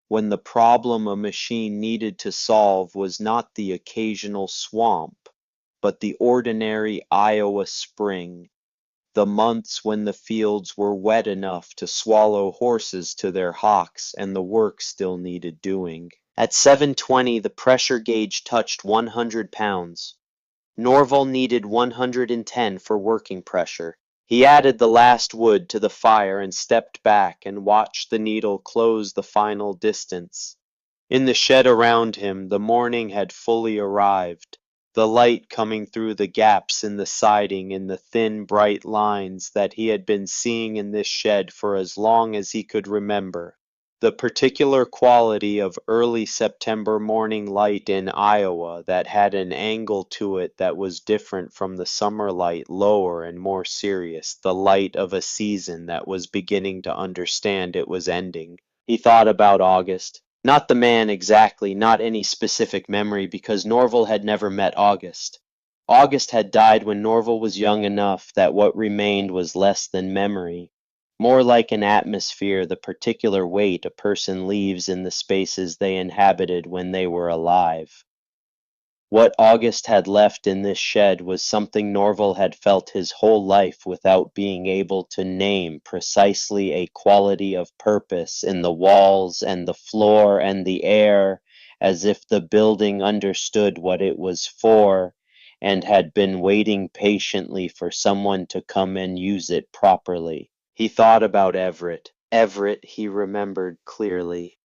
when the problem a machine needed to solve was not the occasional swamp, but the ordinary Iowa spring, the months when the fields were wet enough to swallow horses to their hocks and the work still needed doing. At 7:20 the pressure gauge touched 100 pounds. Norval needed 110 for working pressure. He added the last wood to the fire and stepped back and watched the needle close the final distance. In the shed around him, the morning had fully arrived, the light coming through the gaps in the siding in the thin, bright lines that he had been seeing in this shed for as long as he could remember. The particular quality of early September morning light in Iowa that had an angle to it that was different from the summer light, lower and more serious, the light of a season that was beginning to understand it was ending. He thought about August. Not the man exactly, not any specific memory, because Norval had never met August. August had died when Norval was young enough that what remained was less than memory, more like an atmosphere, the particular weight a person leaves in the spaces they inhabited when they were alive. What August had left in this shed was something Norval had felt his whole life without being able to name precisely, a quality of purpose in the walls and the floor and the air, as if the building understood what it was for and had been waiting patiently for someone to come and use it properly. He thought about Everett. Everett, he remembered clearly.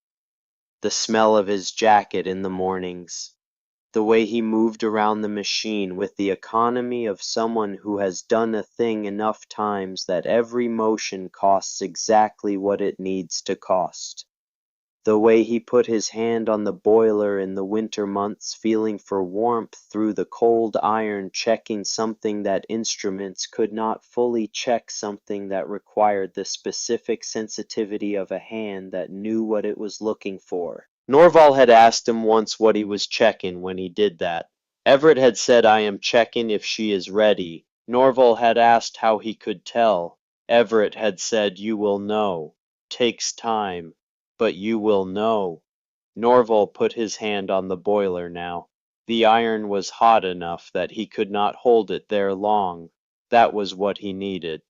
The smell of his jacket in the mornings. The way he moved around the machine with the economy of someone who has done a thing enough times that every motion costs exactly what it needs to cost. The way he put his hand on the boiler in the winter months, feeling for warmth through the cold iron, checking something that instruments could not fully check, something that required the specific sensitivity of a hand that knew what it was looking for. Norval had asked him once what he was checking when he did that. Everett had said, "I am checking if she is ready." Norval had asked how he could tell. Everett had said, "You will know. Takes time. But you will know." Norval put his hand on the boiler now. The iron was hot enough that he could not hold it there long. That was what he needed.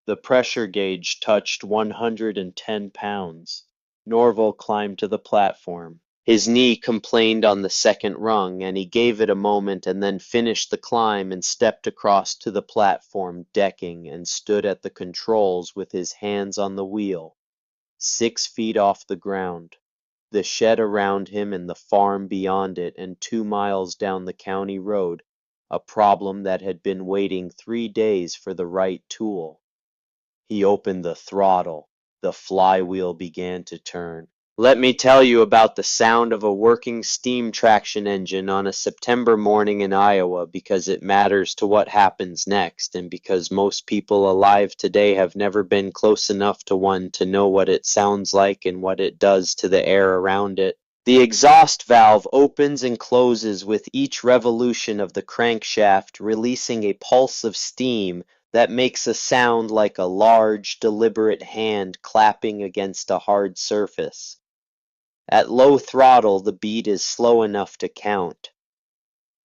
The pressure gauge touched 110 pounds. Norval climbed to the platform. His knee complained on the second rung, and he gave it a moment and then finished the climb and stepped across to the platform decking and stood at the controls with his hands on the wheel. 6 feet off the ground, the shed around him and the farm beyond it, and 2 miles down the county road, a problem that had been waiting 3 days for the right tool. He opened the throttle. The flywheel began to turn. Let me tell you about the sound of a working steam traction engine on a September morning in Iowa, because it matters to what happens next, and because most people alive today have never been close enough to one to know what it sounds like and what it does to the air around it. The exhaust valve opens and closes with each revolution of the crankshaft, releasing a pulse of steam that makes a sound like a large, deliberate hand clapping against a hard surface. At low throttle, the beat is slow enough to count.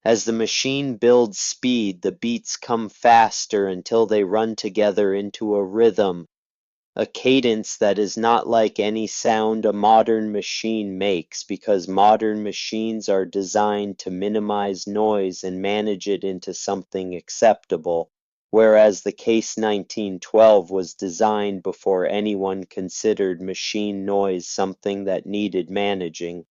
As the machine builds speed, the beats come faster until they run together into a rhythm, a cadence that is not like any sound a modern machine makes, because modern machines are designed to minimize noise and manage it into something acceptable, whereas the Case 1912 was designed before anyone considered machine noise something that needed managing.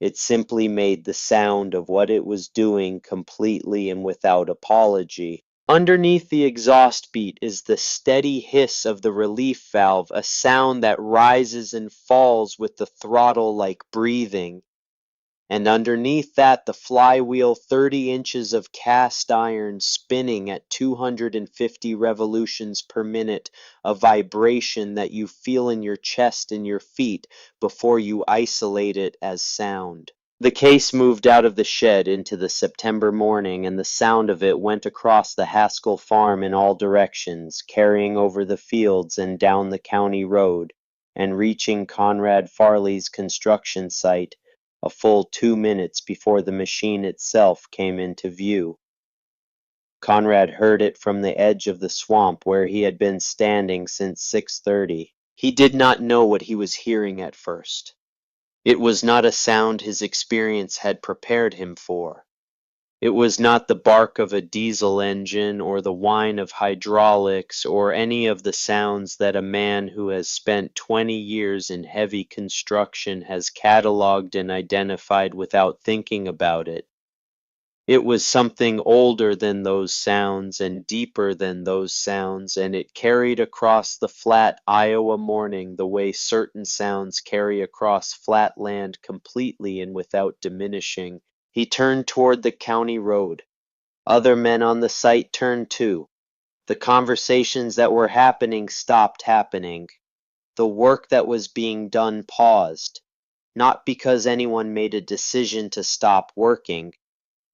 It simply made the sound of what it was doing completely and without apology. Underneath the exhaust beat is the steady hiss of the relief valve, a sound that rises and falls with the throttle like breathing. And underneath that, the flywheel, 30 inches of cast iron spinning at 250 revolutions per minute, a vibration that you feel in your chest and your feet before you isolate it as sound. The case moved out of the shed into the September morning, and the sound of it went across the Haskell farm in all directions, carrying over the fields and down the county road, and reaching Conrad Farley's construction site a full 2 minutes before the machine itself came into view. Conrad heard it from the edge of the swamp where he had been standing since 6:30. He did not know what he was hearing at first. It was not a sound his experience had prepared him for. It was not the bark of a diesel engine or the whine of hydraulics or any of the sounds that a man who has spent 20 years in heavy construction has cataloged and identified without thinking about it. It was something older than those sounds and deeper than those sounds, and it carried across the flat Iowa morning the way certain sounds carry across flat land completely and without diminishing. He turned toward the county road. Other men on the site turned too. The conversations that were happening stopped happening. The work that was being done paused, not because anyone made a decision to stop working,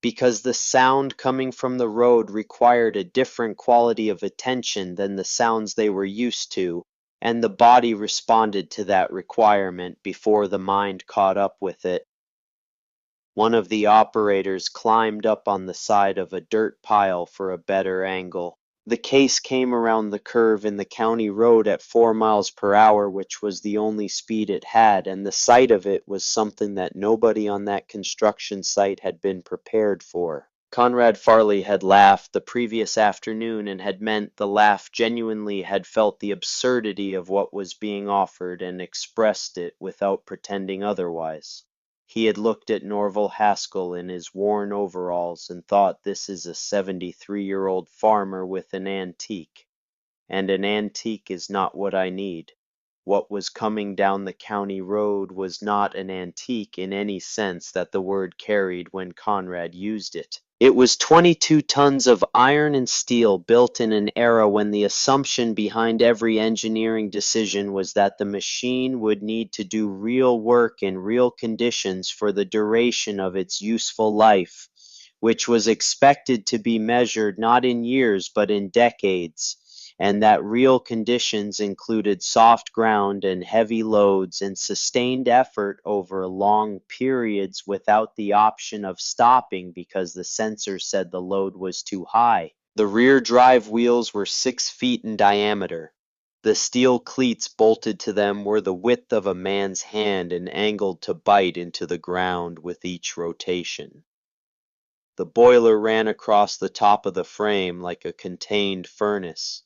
because the sound coming from the road required a different quality of attention than the sounds they were used to, and the body responded to that requirement before the mind caught up with it. One of the operators climbed up on the side of a dirt pile for a better angle. The case came around the curve in the county road at 4 miles per hour, which was the only speed it had, and the sight of it was something that nobody on that construction site had been prepared for. Conrad Farley had laughed the previous afternoon and had meant the laugh genuinely, had felt the absurdity of what was being offered and expressed it without pretending otherwise. He had looked at Norval Haskell in his worn overalls and thought, this is a 73-year-old farmer with an antique, and an antique is not what I need. What was coming down the county road was not an antique in any sense that the word carried when Conrad used it. It was 22 tons of iron and steel built in an era when the assumption behind every engineering decision was that the machine would need to do real work in real conditions for the duration of its useful life, which was expected to be measured not in years but in decades, and that real conditions included soft ground and heavy loads and sustained effort over long periods without the option of stopping because the sensor said the load was too high. The rear drive wheels were 6 feet in diameter. The steel cleats bolted to them were the width of a man's hand and angled to bite into the ground with each rotation. The boiler ran across the top of the frame like a contained furnace,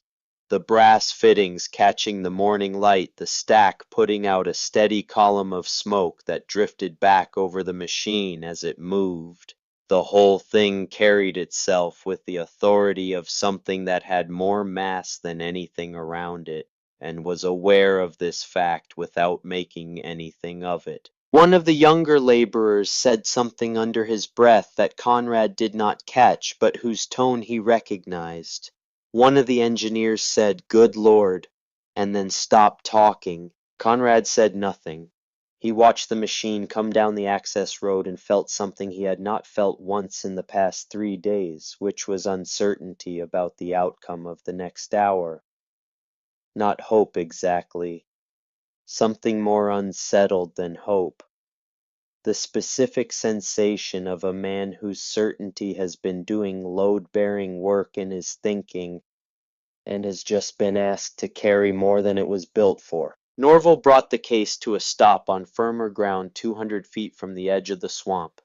the brass fittings catching the morning light, the stack putting out a steady column of smoke that drifted back over the machine as it moved. The whole thing carried itself with the authority of something that had more mass than anything around it, and was aware of this fact without making anything of it. One of the younger laborers said something under his breath that Conrad did not catch, but whose tone he recognized. One of the engineers said, "Good Lord," and then stopped talking. Conrad said nothing. He watched the machine come down the access road and felt something he had not felt once in the past 3 days, which was uncertainty about the outcome of the next hour. Not hope exactly. Something more unsettled than hope. The specific sensation of a man whose certainty has been doing load-bearing work in his thinking and has just been asked to carry more than it was built for. Norval brought the case to a stop on firmer ground 200 feet from the edge of the swamp.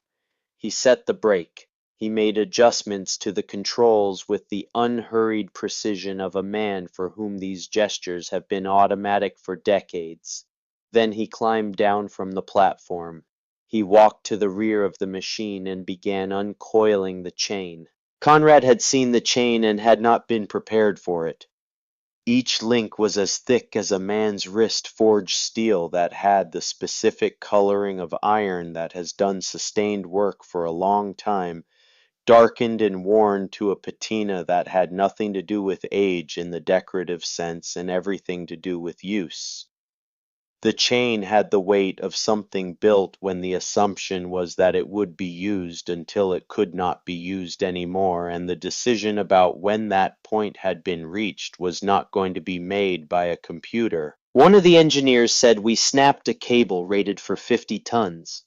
He set the brake. He made adjustments to the controls with the unhurried precision of a man for whom these gestures have been automatic for decades. Then he climbed down from the platform. He walked to the rear of the machine and began uncoiling the chain. Conrad had seen the chain and had not been prepared for it. Each link was as thick as a man's wrist forged steel that had the specific coloring of iron that has done sustained work for a long time, darkened and worn to a patina that had nothing to do with age in the decorative sense and everything to do with use. The chain had the weight of something built when the assumption was that it would be used until it could not be used anymore, and the decision about when that point had been reached was not going to be made by a computer. One of the engineers said we snapped a cable rated for 50 tons.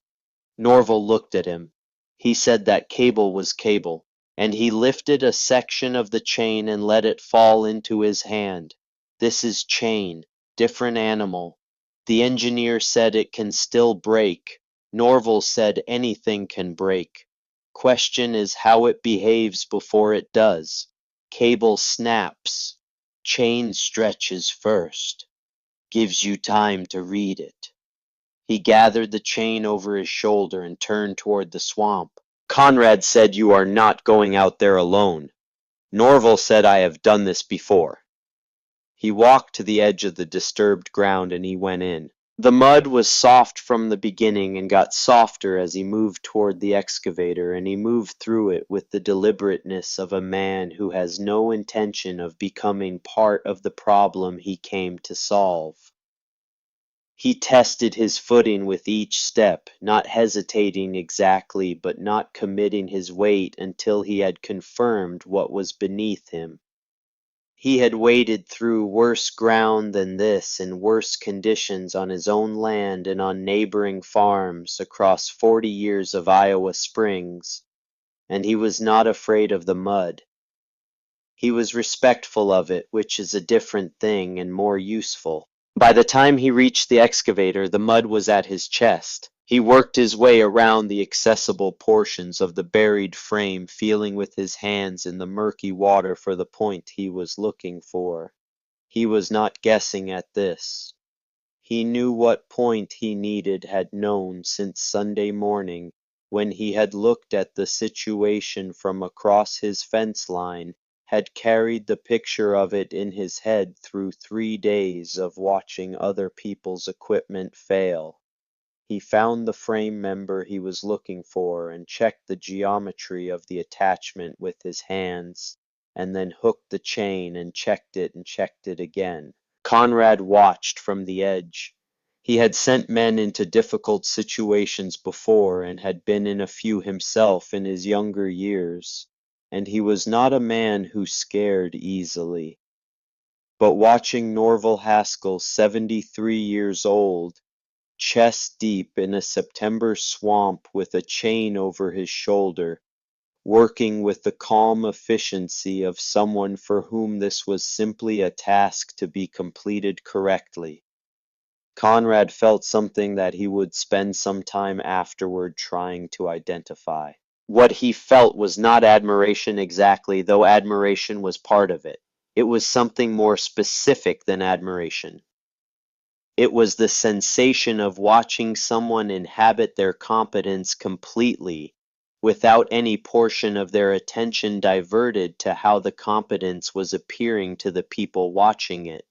Norval looked at him. He said that cable was cable, and he lifted a section of the chain and let it fall into his hand. This is chain, different animal. The engineer said it can still break. Norval said anything can break. Question is how it behaves before it does. Cable snaps. Chain stretches first. Gives you time to read it. He gathered the chain over his shoulder and turned toward the swamp. Conrad said, "You are not going out there alone." Norval said, "I have done this before." He walked to the edge of the disturbed ground and he went in. The mud was soft from the beginning and got softer as he moved toward the excavator, and he moved through it with the deliberateness of a man who has no intention of becoming part of the problem he came to solve. He tested his footing with each step, not hesitating exactly, but not committing his weight until he had confirmed what was beneath him. He had waded through worse ground than this in worse conditions on his own land and on neighboring farms across 40 years of Iowa springs, and he was not afraid of the mud. He was respectful of it, which is a different thing and more useful. By the time he reached the excavator, the mud was at his chest. He worked his way around the accessible portions of the buried frame, feeling with his hands in the murky water for the point he was looking for. He was not guessing at this. He knew what point he needed, had known since Sunday morning, when he had looked at the situation from across his fence line, had carried the picture of it in his head through 3 days of watching other people's equipment fail. He found the frame member he was looking for and checked the geometry of the attachment with his hands, and then hooked the chain and checked it again. Conrad watched from the edge. He had sent men into difficult situations before and had been in a few himself in his younger years, and he was not a man who scared easily. But watching Norval Haskell, 73 years old, chest deep in a September swamp with a chain over his shoulder, working with the calm efficiency of someone for whom this was simply a task to be completed correctly, Conrad felt something that he would spend some time afterward trying to identify. What he felt was not admiration exactly, though admiration was part of it. It was something more specific than admiration. It was the sensation of watching someone inhabit their competence completely, without any portion of their attention diverted to how the competence was appearing to the people watching it.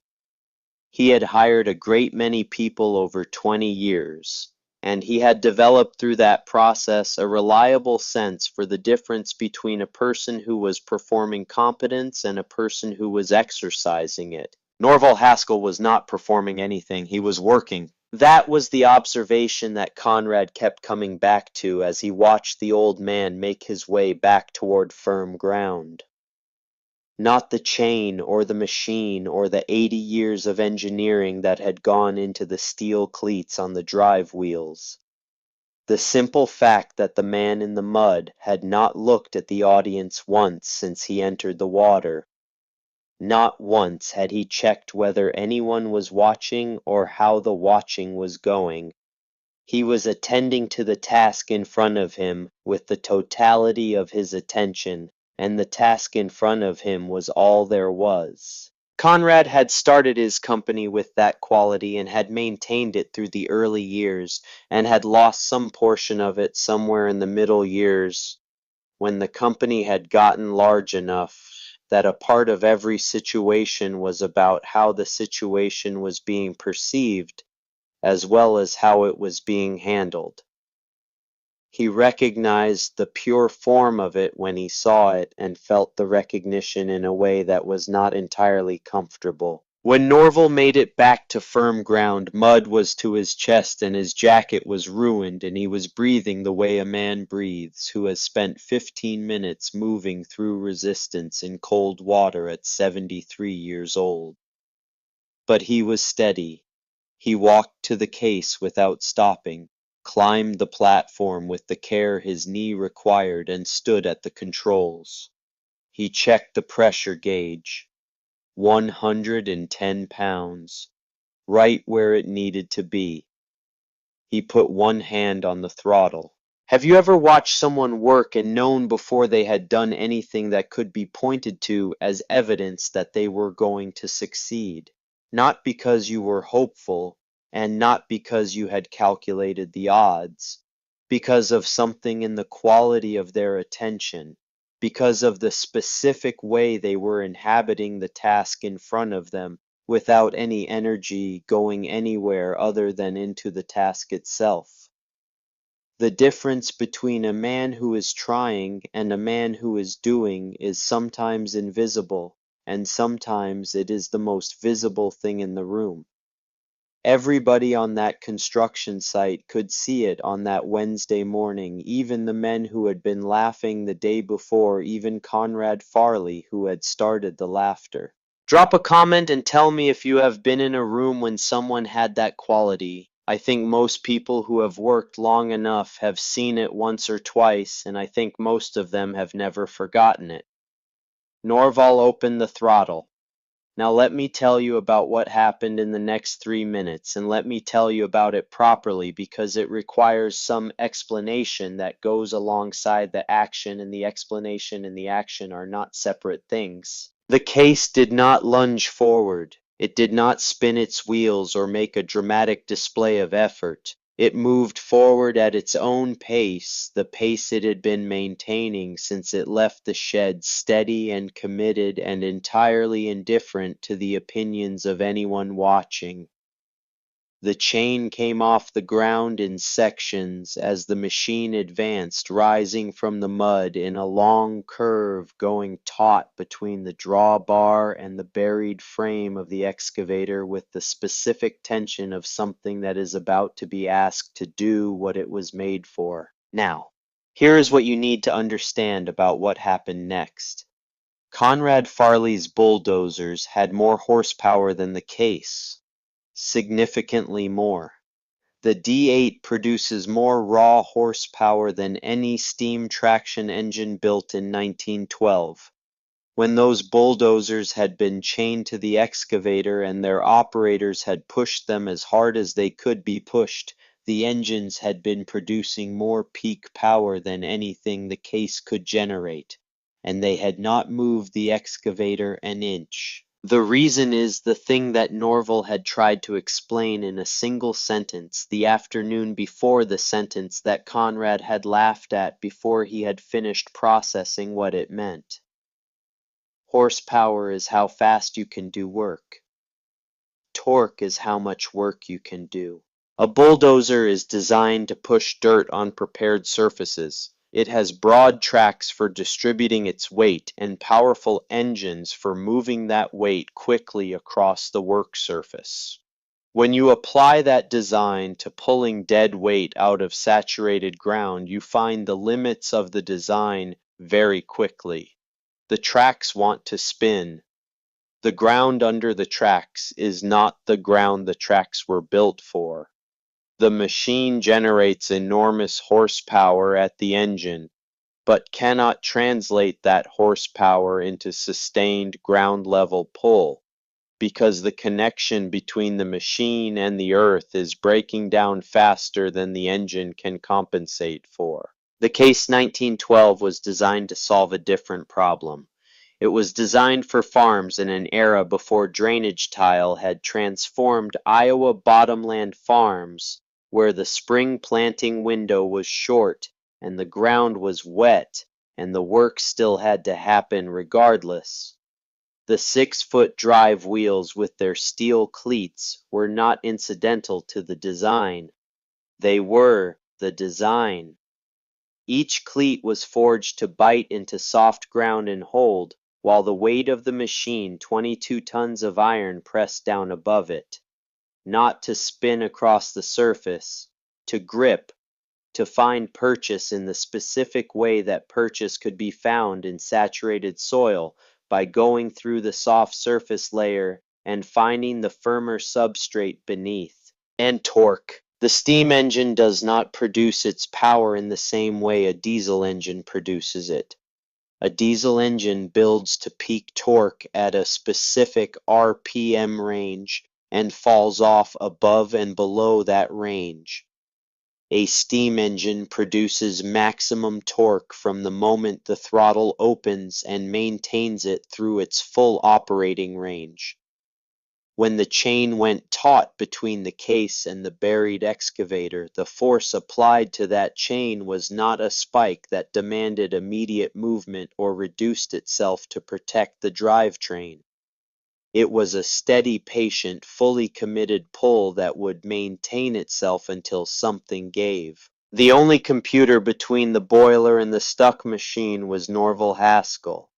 He had hired a great many people over 20 years, and he had developed through that process a reliable sense for the difference between a person who was performing competence and a person who was exercising it. Norval Haskell was not performing anything, he was working. That was the observation that Conrad kept coming back to as he watched the old man make his way back toward firm ground. Not the chain or the machine or the 80 years of engineering that had gone into the steel cleats on the drive wheels. The simple fact that the man in the mud had not looked at the audience once since he entered the water. Not once had he checked whether anyone was watching or how the watching was going. He was attending to the task in front of him with the totality of his attention, and the task in front of him was all there was. Conrad had started his company with that quality and had maintained it through the early years, and had lost some portion of it somewhere in the middle years when the company had gotten large enough that a part of every situation was about how the situation was being perceived as well as how it was being handled. He recognized the pure form of it when he saw it, and felt the recognition in a way that was not entirely comfortable. When Norval made it back to firm ground, mud was to his chest and his jacket was ruined, and he was breathing the way a man breathes who has spent 15 minutes moving through resistance in cold water at 73 years old. But he was steady. He walked to the case without stopping, climbed the platform with the care his knee required, and stood at the controls. He checked the pressure gauge. 110 pounds, right where it needed to be. He put one hand on the throttle. Have you ever watched someone work and known before they had done anything that could be pointed to as evidence that they were going to succeed? Not because you were hopeful, and not because you had calculated the odds, because of something in the quality of their attention, because of the specific way they were inhabiting the task in front of them, without any energy going anywhere other than into the task itself. The difference between a man who is trying and a man who is doing is sometimes invisible, and sometimes it is the most visible thing in the room. Everybody on that construction site could see it on that Wednesday morning, even the men who had been laughing the day before, even Conrad Farley, who had started the laughter. Drop a comment and tell me if you have been in a room when someone had that quality. I think most people who have worked long enough have seen it once or twice, and I think most of them have never forgotten it. Norval opened the throttle. Now let me tell you about what happened in the next 3 minutes, and let me tell you about it properly because it requires some explanation that goes alongside the action, and the explanation and the action are not separate things. The case did not lunge forward. It did not spin its wheels or make a dramatic display of effort. It moved forward at its own pace, the pace it had been maintaining since it left the shed, steady and committed and entirely indifferent to the opinions of anyone watching. The chain came off the ground in sections as the machine advanced, rising from the mud in a long curve going taut between the drawbar and the buried frame of the excavator, with the specific tension of something that is about to be asked to do what it was made for. Now, here is what you need to understand about what happened next. Conrad Farley's bulldozers had more horsepower than the case. Significantly more. The D8 produces more raw horsepower than any steam traction engine built in 1912. When those bulldozers had been chained to the excavator and their operators had pushed them as hard as they could be pushed, the engines had been producing more peak power than anything the case could generate, and they had not moved the excavator an inch. The reason is the thing that Norval had tried to explain in a single sentence the afternoon before, the sentence that Conrad had laughed at before he had finished processing what it meant. Horsepower is how fast you can do work. Torque is how much work you can do. A bulldozer is designed to push dirt on prepared surfaces. It has broad tracks for distributing its weight and powerful engines for moving that weight quickly across the work surface. When you apply that design to pulling dead weight out of saturated ground, you find the limits of the design very quickly. The tracks want to spin. The ground under the tracks is not the ground the tracks were built for. The machine generates enormous horsepower at the engine, but cannot translate that horsepower into sustained ground-level pull, because the connection between the machine and the earth is breaking down faster than the engine can compensate for. The case 1912 was designed to solve a different problem. It was designed for farms in an era before drainage tile had transformed Iowa bottomland farms, where the spring planting window was short and the ground was wet and the work still had to happen regardless. The 6-foot drive wheels with their steel cleats were not incidental to the design. They were the design. Each cleat was forged to bite into soft ground and hold, while the weight of the machine 22 tons of iron pressed down above it. Not to spin across the surface, to grip, to find purchase in the specific way that purchase could be found in saturated soil by going through the soft surface layer and finding the firmer substrate beneath. And torque. The steam engine does not produce its power in the same way a diesel engine produces it. A diesel engine builds to peak torque at a specific RPM range and falls off above and below that range. A steam engine produces maximum torque from the moment the throttle opens and maintains it through its full operating range. When the chain went taut between the case and the buried excavator, the force applied to that chain was not a spike that demanded immediate movement or reduced itself to protect the drivetrain. It was a steady, patient, fully committed pull that would maintain itself until something gave. The only computer between the boiler and the stuck machine was Norval Haskell.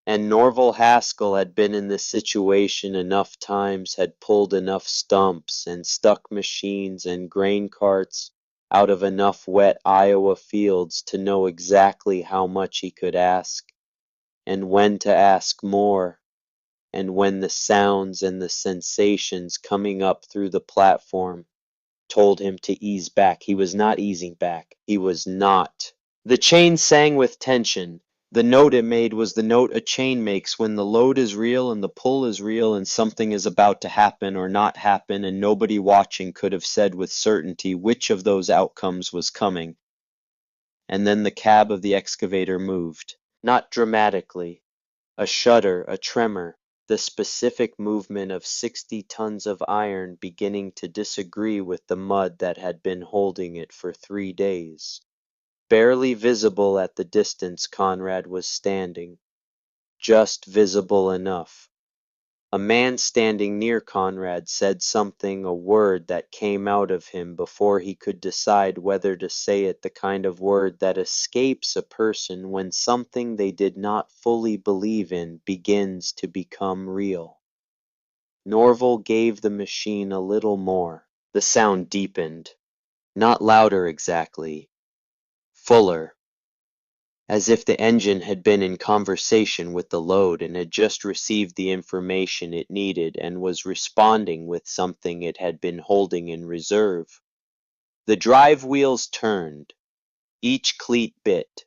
And Norval Haskell had been in this situation enough times, had pulled enough stumps and stuck machines and grain carts out of enough wet Iowa fields to know exactly how much he could ask, and when to ask more, and when the sounds and the sensations coming up through the platform told him to ease back. He was not easing back. He was not. The chain sang with tension. The note it made was the note a chain makes when the load is real and the pull is real and something is about to happen or not happen, and nobody watching could have said with certainty which of those outcomes was coming. And then the cab of the excavator moved. Not dramatically. A shudder, a tremor, the specific movement of 60 tons of iron beginning to disagree with the mud that had been holding it for 3 days. Barely visible at the distance Conrad was standing, just visible enough. A man standing near Conrad said something, a word that came out of him before he could decide whether to say it, the kind of word that escapes a person when something they did not fully believe in begins to become real. Norval gave the machine a little more. The sound deepened. Not louder exactly. Fuller. As if the engine had been in conversation with the load and had just received the information it needed and was responding with something it had been holding in reserve. The drive wheels turned. Each cleat bit.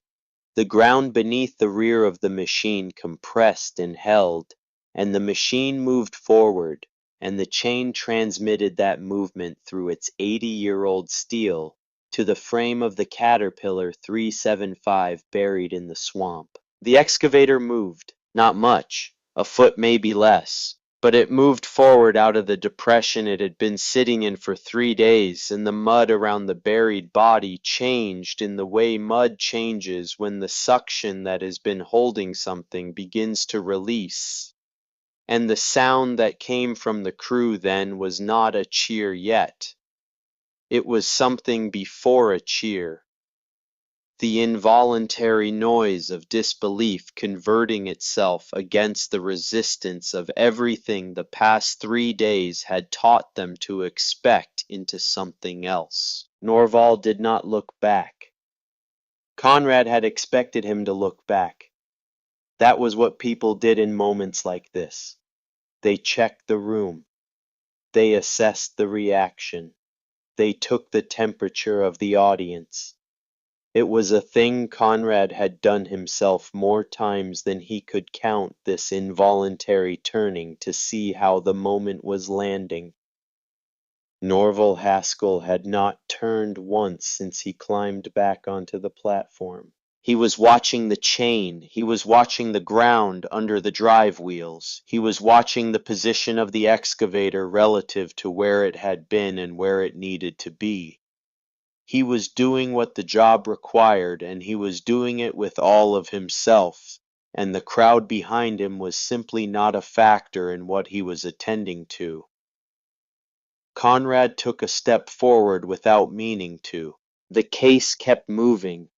The ground beneath the rear of the machine compressed and held, and the machine moved forward, and the chain transmitted that movement through its 80-year-old steel to the frame of the Caterpillar 375 buried in the swamp. The excavator moved, not much, a foot maybe less, but it moved forward out of the depression it had been sitting in for 3 days, and the mud around the buried body changed in the way mud changes when the suction that has been holding something begins to release. And the sound that came from the crew then was not a cheer yet. It was something before a cheer. The involuntary noise of disbelief converting itself against the resistance of everything the past 3 days had taught them to expect into something else. Norval did not look back. Conrad had expected him to look back. That was what people did in moments like this. They checked the room. They assessed the reaction. They took the temperature of the audience. It was a thing Conrad had done himself more times than he could count, this involuntary turning to see how the moment was landing. Norval Haskell had not turned once since he climbed back onto the platform. He was watching the chain. He was watching the ground under the drive wheels. He was watching the position of the excavator relative to where it had been and where it needed to be. He was doing what the job required, and he was doing it with all of himself, and the crowd behind him was simply not a factor in what he was attending to. Conrad took a step forward without meaning to. The case kept moving.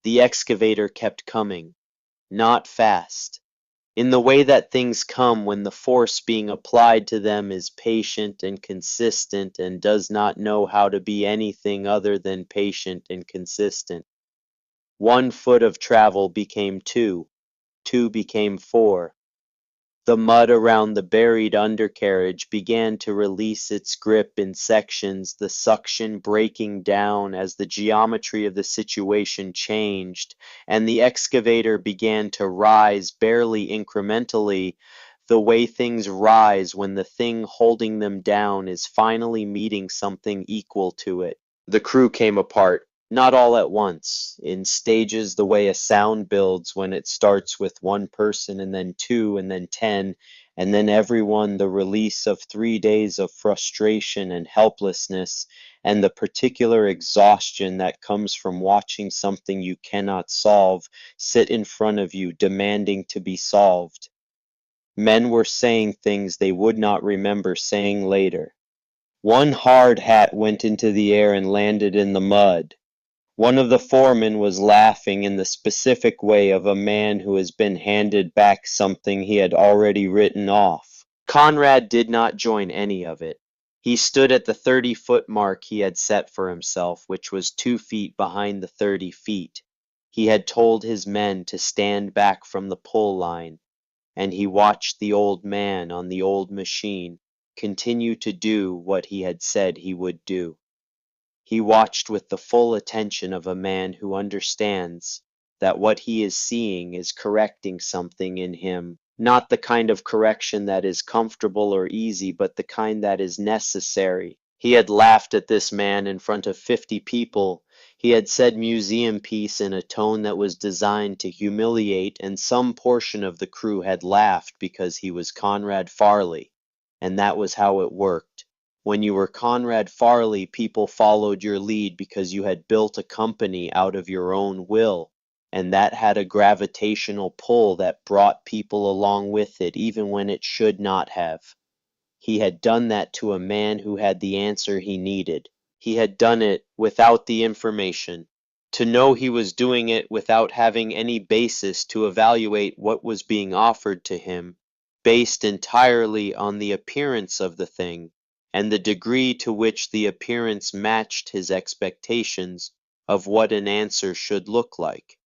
The excavator kept coming. Not fast. In the way that things come when the force being applied to them is patient and consistent and does not know how to be anything other than patient and consistent. 1 foot of travel became 2, 2 became 4. The mud around the buried undercarriage began to release its grip in sections, the suction breaking down as the geometry of the situation changed, and the excavator began to rise barely incrementally, the way things rise when the thing holding them down is finally meeting something equal to it. The crew came apart. Not all at once, in stages the way a sound builds when it starts with 1 person and then 2 and then 10, and then everyone the release of 3 days of frustration and helplessness and the particular exhaustion that comes from watching something you cannot solve sit in front of you demanding to be solved. Men were saying things they would not remember saying later. One hard hat went into the air and landed in the mud. One of the foremen was laughing in the specific way of a man who has been handed back something he had already written off. Conrad did not join any of it. He stood at the 30-foot mark he had set for himself, which was 2 feet behind the 30 feet. He had told his men to stand back from the pull line, and he watched the old man on the old machine continue to do what he had said he would do. He watched with the full attention of a man who understands that what he is seeing is correcting something in him, not the kind of correction that is comfortable or easy, but the kind that is necessary. He had laughed at this man in front of 50 people. He had said museum piece in a tone that was designed to humiliate, and some portion of the crew had laughed because he was Conrad Farley, and that was how it worked. When you were Conrad Farley, people followed your lead because you had built a company out of your own will, and that had a gravitational pull that brought people along with it, even when it should not have. He had done that to a man who had the answer he needed. He had done it without the information. To know he was doing it without having any basis to evaluate what was being offered to him, based entirely on the appearance of the thing, and the degree to which the appearance matched his expectations of what an answer should look like.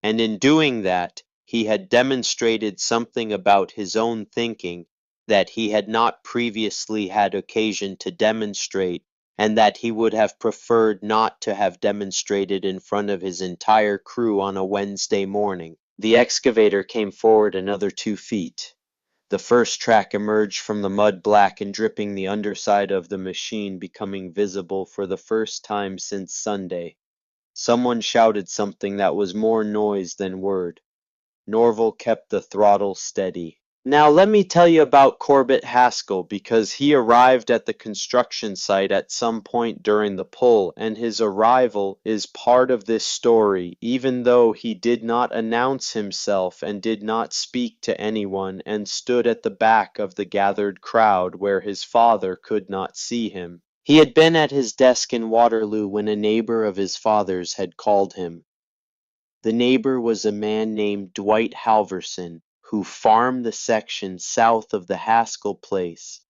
And in doing that, he had demonstrated something about his own thinking that he had not previously had occasion to demonstrate, and that he would have preferred not to have demonstrated in front of his entire crew on a Wednesday morning. The excavator came forward another 2 feet. The first track emerged from the mud black and dripping, the underside of the machine becoming visible for the first time since Sunday. Someone shouted something that was more noise than word. Norval kept the throttle steady. Now let me tell you about Corbett Haskell, because he arrived at the construction site at some point during the pull, and his arrival is part of this story, even though he did not announce himself and did not speak to anyone and stood at the back of the gathered crowd where his father could not see him. He had been at his desk in Waterloo when a neighbor of his father's had called him. The neighbor was a man named Dwight Halverson, who farmed the section south of the Haskell place,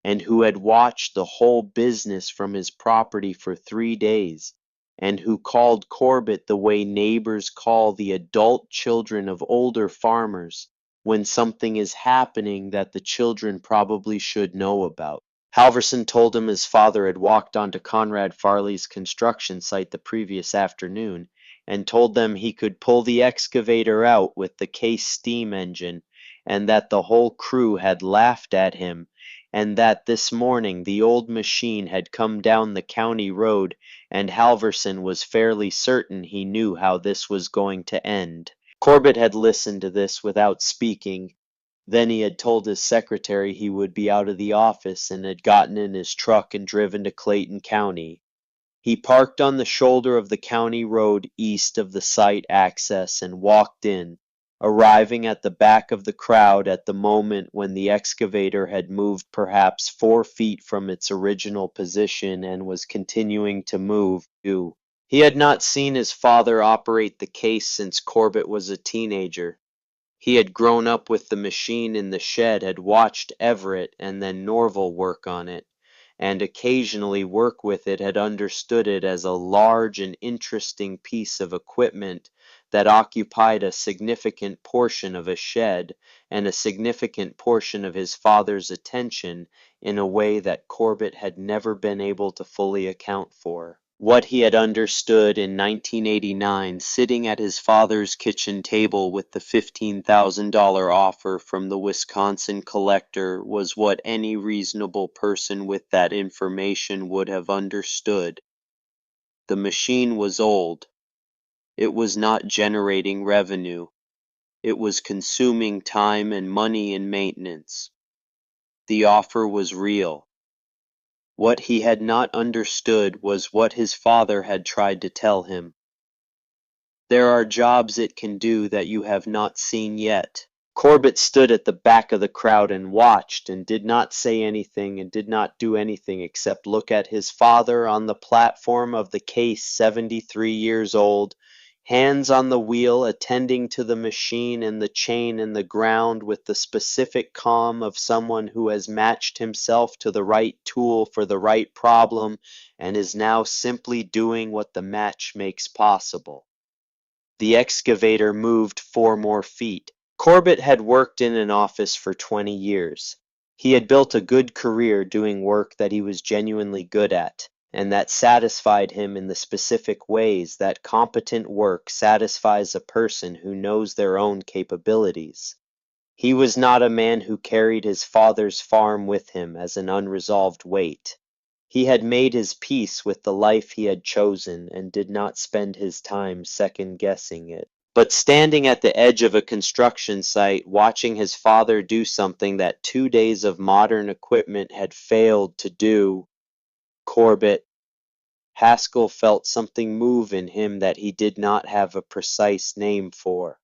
and who had watched the whole business from his property for 3 days, and who called Corbett the way neighbors call the adult children of older farmers when something is happening that the children probably should know about. Halverson told him his father had walked onto Conrad Farley's construction site the previous afternoon, and told them he could pull the excavator out with the Case steam engine, and that the whole crew had laughed at him, and that this morning the old machine had come down the county road, and Halverson was fairly certain he knew how this was going to end. Corbett had listened to this without speaking. Then he had told his secretary he would be out of the office and had gotten in his truck and driven to Clayton County. He parked on the shoulder of the county road east of the site access and walked in, arriving at the back of the crowd at the moment when the excavator had moved perhaps 4 feet from its original position and was continuing to move, too. He had not seen his father operate the case since Corbett was a teenager. He had grown up with the machine in the shed, had watched Everett and then Norval work on it, and occasionally work with it, had understood it as a large and interesting piece of equipment that occupied a significant portion of a shed and a significant portion of his father's attention in a way that Corbett had never been able to fully account for. What he had understood in 1989, sitting at his father's kitchen table with the $15,000 offer from the Wisconsin collector, was what any reasonable person with that information would have understood. The machine was old. It was not generating revenue. It was consuming time and money in maintenance. The offer was real. What he had not understood was what his father had tried to tell him. There are jobs it can do that you have not seen yet. Corbett stood at the back of the crowd and watched, and did not say anything and did not do anything except look at his father on the platform of the case, 73 years old, hands on the wheel, attending to the machine and the chain and the ground with the specific calm of someone who has matched himself to the right tool for the right problem and is now simply doing what the match makes possible. The excavator moved 4 more feet. Corbett had worked in an office for 20 years. He had built a good career doing work that he was genuinely good at, and that satisfied him in the specific ways that competent work satisfies a person who knows their own capabilities. He was not a man who carried his father's farm with him as an unresolved weight. He had made his peace with the life he had chosen and did not spend his time second-guessing it. But standing at the edge of a construction site, watching his father do something that 2 days of modern equipment had failed to do, Haskell felt something move in him that he did not have a precise name for.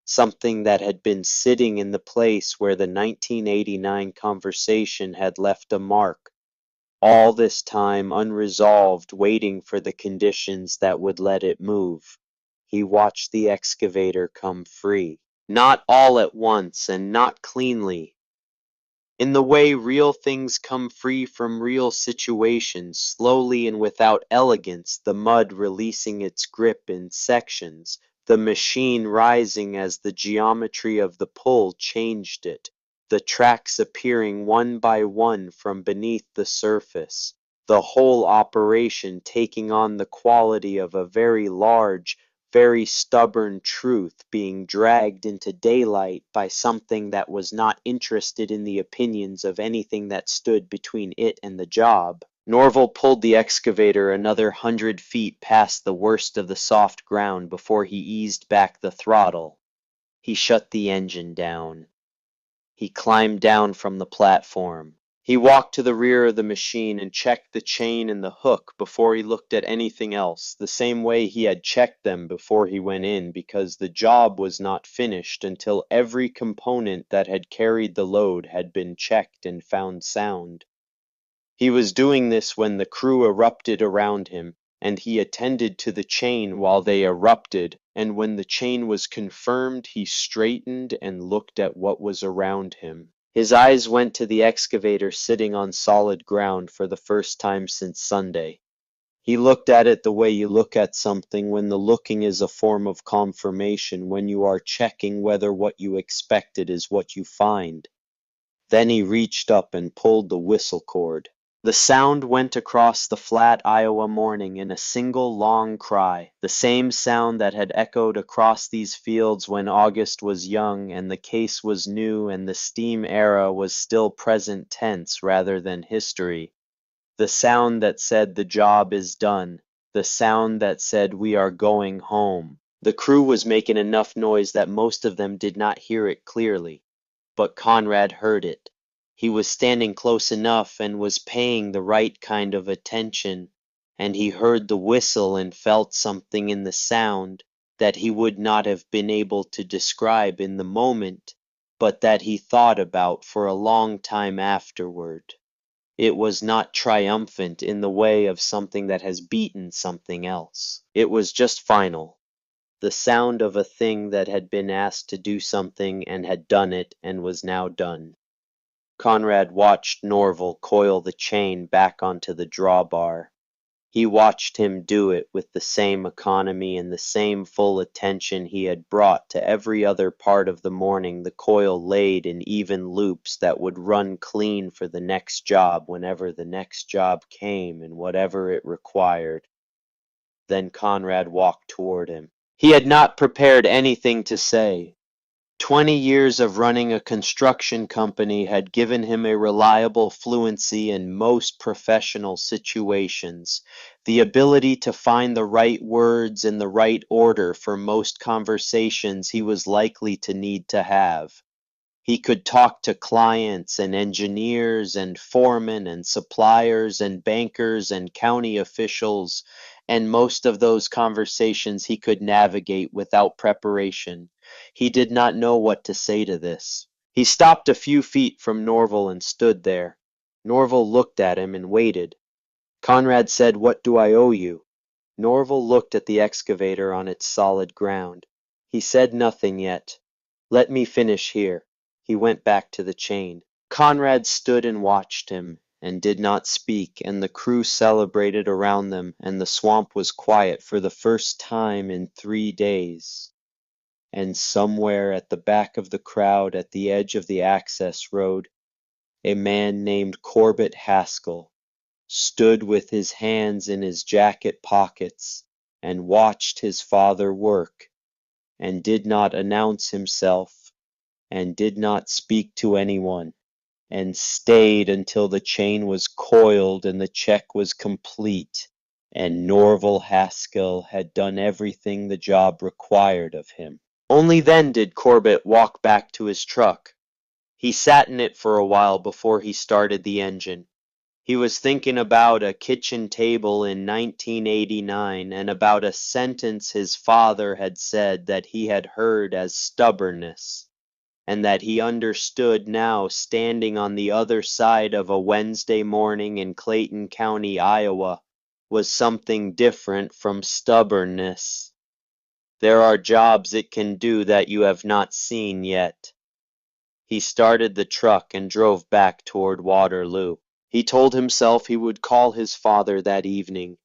Something that had been sitting in the place where the 1989 conversation had left a mark, all this time unresolved, waiting for the conditions that would let it move. He watched the excavator come free. Not all at once, and not cleanly. In the way real things come free from real situations, slowly and without elegance, the mud releasing its grip in sections, the machine rising as the geometry of the pull changed it, the tracks appearing one by one from beneath the surface, the whole operation taking on the quality of a very large, very stubborn truth being dragged into daylight by something that was not interested in the opinions of anything that stood between it and the job. Norval pulled the excavator another 100 feet past the worst of the soft ground before he eased back the throttle. He shut the engine down. He climbed down from the platform. He walked to the rear of the machine and checked the chain and the hook before he looked at anything else, the same way he had checked them before he went in, because the job was not finished until every component that had carried the load had been checked and found sound. He was doing this when the crew erupted around him, and he attended to the chain while they erupted, and when the chain was confirmed, he straightened and looked at what was around him. His eyes went to the excavator sitting on solid ground for the first time since Sunday. He looked at it the way you look at something when the looking is a form of confirmation, when you are checking whether what you expected is what you find. Then he reached up and pulled the whistle cord. The sound went across the flat Iowa morning in a single long cry, the same sound that had echoed across these fields when August was young and the case was new and the steam era was still present tense rather than history. The sound that said the job is done. The sound that said we are going home. The crew was making enough noise that most of them did not hear it clearly, but Conrad heard it. He was standing close enough and was paying the right kind of attention, and he heard the whistle and felt something in the sound that he would not have been able to describe in the moment, but that he thought about for a long time afterward. It was not triumphant in the way of something that has beaten something else. It was just final. The sound of a thing that had been asked to do something and had done it and was now done. Conrad watched Norval coil the chain back onto the drawbar. He watched him do it with the same economy and the same full attention he had brought to every other part of the morning, the coil laid in even loops that would run clean for the next job whenever the next job came and whatever it required. Then Conrad walked toward him. He had not prepared anything to say. 20 years of running a construction company had given him a reliable fluency in most professional situations, the ability to find the right words in the right order for most conversations he was likely to need to have. He could talk to clients and engineers and foremen and suppliers and bankers and county officials, and most of those conversations he could navigate without preparation. He did not know what to say to this. He stopped a few feet from Norval and stood there. Norval looked at him and waited. Conrad said, "What do I owe you?" Norval looked at the excavator on its solid ground. He said nothing yet. "Let me finish here." He went back to the chain. Conrad stood and watched him, and did not speak, and the crew celebrated around them, and the swamp was quiet for the first time in 3 days. And somewhere at the back of the crowd at the edge of the access road, a man named Corbett Haskell stood with his hands in his jacket pockets and watched his father work, and did not announce himself, and did not speak to anyone, and stayed until the chain was coiled and the check was complete, and Norval Haskell had done everything the job required of him. Only then did Corbett walk back to his truck. He sat in it for a while before he started the engine. He was thinking about a kitchen table in 1989 and about a sentence his father had said that he had heard as stubbornness, and that he understood now standing on the other side of a Wednesday morning in Clayton County, Iowa, was something different from stubbornness. There are jobs it can do that you have not seen yet. He started the truck and drove back toward Waterloo. He told himself he would call his father that evening.